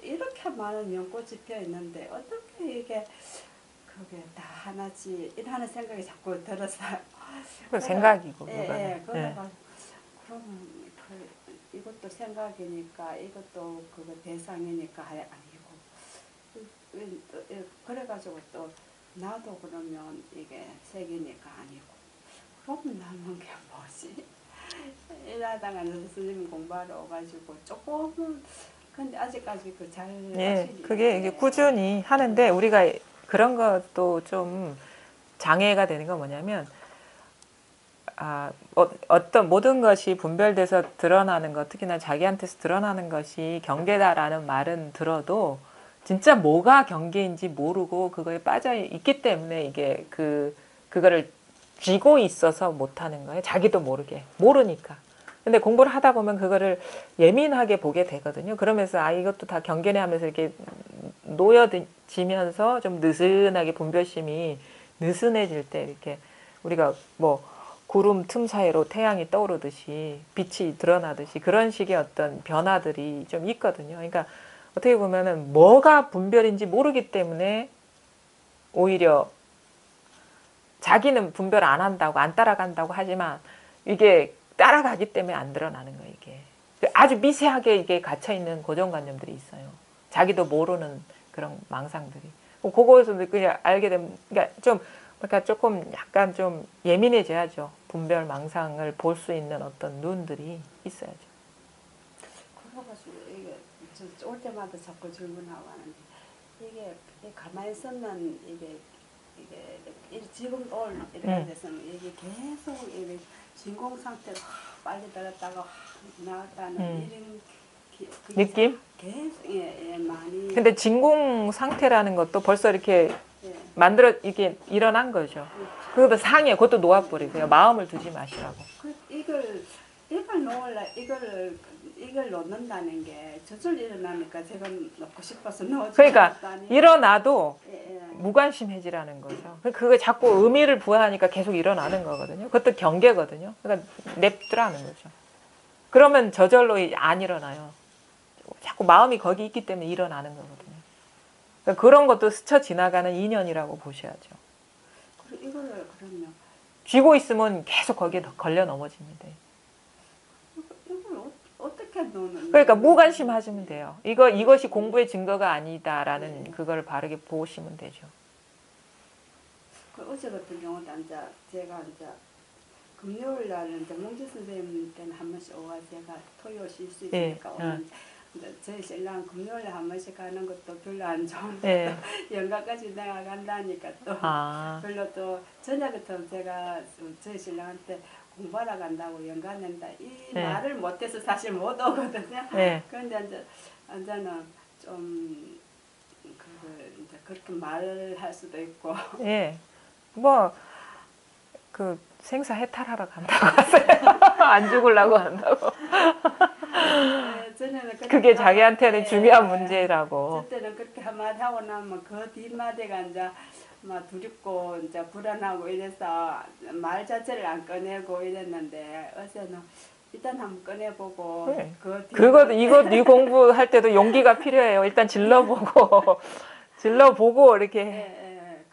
[SPEAKER 3] 이렇게 많은 연꽃이 피어 있는데 어떻게 이게 그게 다 하나지 이라는 생각이 자꾸 들었어요.
[SPEAKER 1] 그 생각이고
[SPEAKER 3] 예,
[SPEAKER 1] 그거는.
[SPEAKER 3] 예. 그러면 이것도 생각이니까 이것도 그거 대상이니까 아니고 그래가지고 또 나도 그러면 이게 색이니까 아니고 그럼 남은 게 뭐지? 이러다가 선생님 공부하러 와가지고 조금은 근데 아직까지 잘
[SPEAKER 1] 예, 그게 이게 꾸준히 하는데 우리가 그런 것도 좀 장애가 되는 건 뭐냐면 어떤 모든 것이 분별돼서 드러나는 것, 특히나 자기한테서 드러나는 것이 경계다라는 말은 들어도 진짜 뭐가 경계인지 모르고 그거에 빠져 있기 때문에 이게 그거를 쥐고 있어서 못하는 거예요. 자기도 모르게 모르니까. 근데 공부를 하다 보면 그거를 예민하게 보게 되거든요. 그러면서 아 이것도 다 경계내 하면서 이렇게 놓여지면서 좀 느슨하게 분별심이 느슨해질 때 이렇게 우리가 뭐 구름 틈 사이로 태양이 떠오르듯이 빛이 드러나듯이 그런 식의 어떤 변화들이 좀 있거든요. 그러니까 어떻게 보면은 뭐가 분별인지 모르기 때문에 오히려 자기는 분별 안 한다고 안 따라간다고 하지만 이게 따라가기 때문에 안 드러나는 거예요. 이게 아주 미세하게 이게 갇혀 있는 고정관념들이 있어요. 자기도 모르는 그런 망상들이. 그거에서 그냥 알게 되면 그러니까 조금 약간 좀 예민해져야죠. 분별 망상을 볼 수 있는 어떤 눈들이 있어야죠.
[SPEAKER 3] 그래가지고 이게 올 때마다 자꾸 질문하고 하는데 이게 가만히 있으면 이게 지금 이렇게 돼서는 이게 계속 이게 진공 상태로 빨리 들었다가 나왔다는 이런
[SPEAKER 1] 느낌?
[SPEAKER 3] 계속 많이.
[SPEAKER 1] 근데 진공 상태라는 것도 벌써 이렇게
[SPEAKER 3] 예.
[SPEAKER 1] 이게 일어난 거죠. 그것도 상해, 그것도 놓아버리고요. 마음을 두지 마시라고.
[SPEAKER 3] 이걸 놓을라 이걸 놓는다는 게 저절 일어나니까 제가 놓고 싶어서 놓지.
[SPEAKER 1] 그러니까 일어나도
[SPEAKER 3] 예.
[SPEAKER 1] 무관심해지라는 거죠. 그게 자꾸 의미를 부여하니까 계속 일어나는 거거든요. 그것도 경계거든요. 그러니까 냅두라는 거죠. 그러면 저절로 안 일어나요. 자꾸 마음이 거기 있기 때문에 일어나는 거거든요. 그러니까 그런 것도 스쳐 지나가는 인연이라고 보셔야죠.
[SPEAKER 3] 이거를 그러면
[SPEAKER 1] 쥐고 있으면 계속 거기에 걸려 넘어집니다.
[SPEAKER 3] 이걸 어떻게 놓는?
[SPEAKER 1] 그러니까 무관심하시면 돼요. 이것이 공부의 증거가 아니다라는 그걸 바르게 보시면 되죠.
[SPEAKER 3] 어제 같은 경우도 제가 금요일 날은 몽지 선생님 때는 한 번씩 오가 제가 토요일 쉴 수 있으니까 오는. 저희 신랑 금요일에 한 번씩 가는 것도 별로 안 좋은데 연가까지 내가 간다니까 또 별로 또 저녁부터 제가 저희 신랑한테 공부하러 간다고 연가 낸다 이 말을 못해서 사실 못 오거든요. 그런데 이제는 좀 그렇게 말할 수도 있고.
[SPEAKER 1] 뭐 그 생사 해탈하러 간다고 하세요. 안 죽으려고 한다고. 그게 자기한테는 중요한 문제라고.
[SPEAKER 3] 그때는 그렇게 한마디 하고 나면 그 뒷마디가 이제 막 두렵고 이제 불안하고 이래서 말 자체를 안 꺼내고 이랬는데 어제는 일단 한번 꺼내보고.
[SPEAKER 1] 이 공부할 때도 용기가 필요해요. 일단 질러보고 이렇게.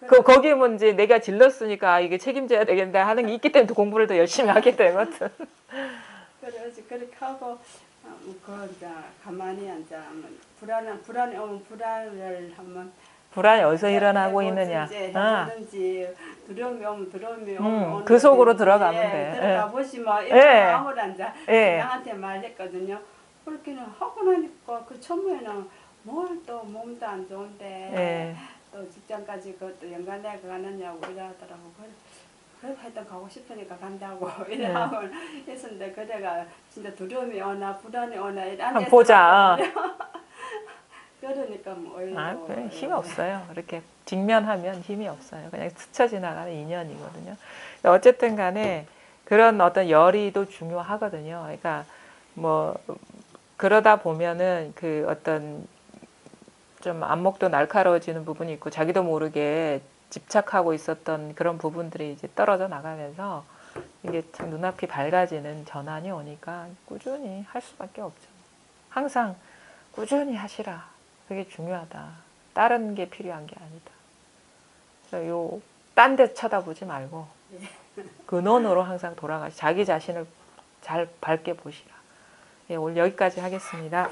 [SPEAKER 1] 거기면 이제 내가 질렀으니까 이게 책임져야 되겠다 하는 게 있기 때문에 공부를 더 열심히 하게 되거든.
[SPEAKER 3] 그래서 그렇게 하고 이제 가만히 앉아 불안이 오면 불안을 한번.
[SPEAKER 1] 불안이 어디서 일어나고 있느냐.
[SPEAKER 3] 두려움이 오면 두려움이 오면
[SPEAKER 1] 그 속으로 들어가면 돼.
[SPEAKER 3] 들어가 보시면 이렇게 마음을 앉아 신랑한테 말했거든요. 그렇게는 하고 나니까 그 처음에는 뭘 또 몸도 안 좋은데 또 직장까지 그것도 연간에 가느냐고 이러더라고. 그래도 하여튼 가고 싶으니까 간다고 이러고 했었는데 그대가 진짜 두려움이 오나 불안이 오나
[SPEAKER 1] 한번 보자.
[SPEAKER 3] 그러니까 뭐
[SPEAKER 1] 힘이 없어요. 이렇게 직면하면 힘이 없어요. 그냥 스쳐 지나가는 인연이거든요. 어쨌든 간에 그런 어떤 열의도 중요하거든요. 그러니까 뭐 그러다 보면은 그 어떤 좀 안목도 날카로워지는 부분이 있고 자기도 모르게 집착하고 있었던 그런 부분들이 이제 떨어져 나가면서 이게 참 눈앞이 밝아지는 전환이 오니까 꾸준히 할 수밖에 없죠. 항상 꾸준히 하시라. 그게 중요하다. 다른 게 필요한 게 아니다. 딴 데 쳐다보지 말고 근원으로 항상 돌아가시. 자기 자신을 잘 밝게 보시라. 오늘 여기까지 하겠습니다.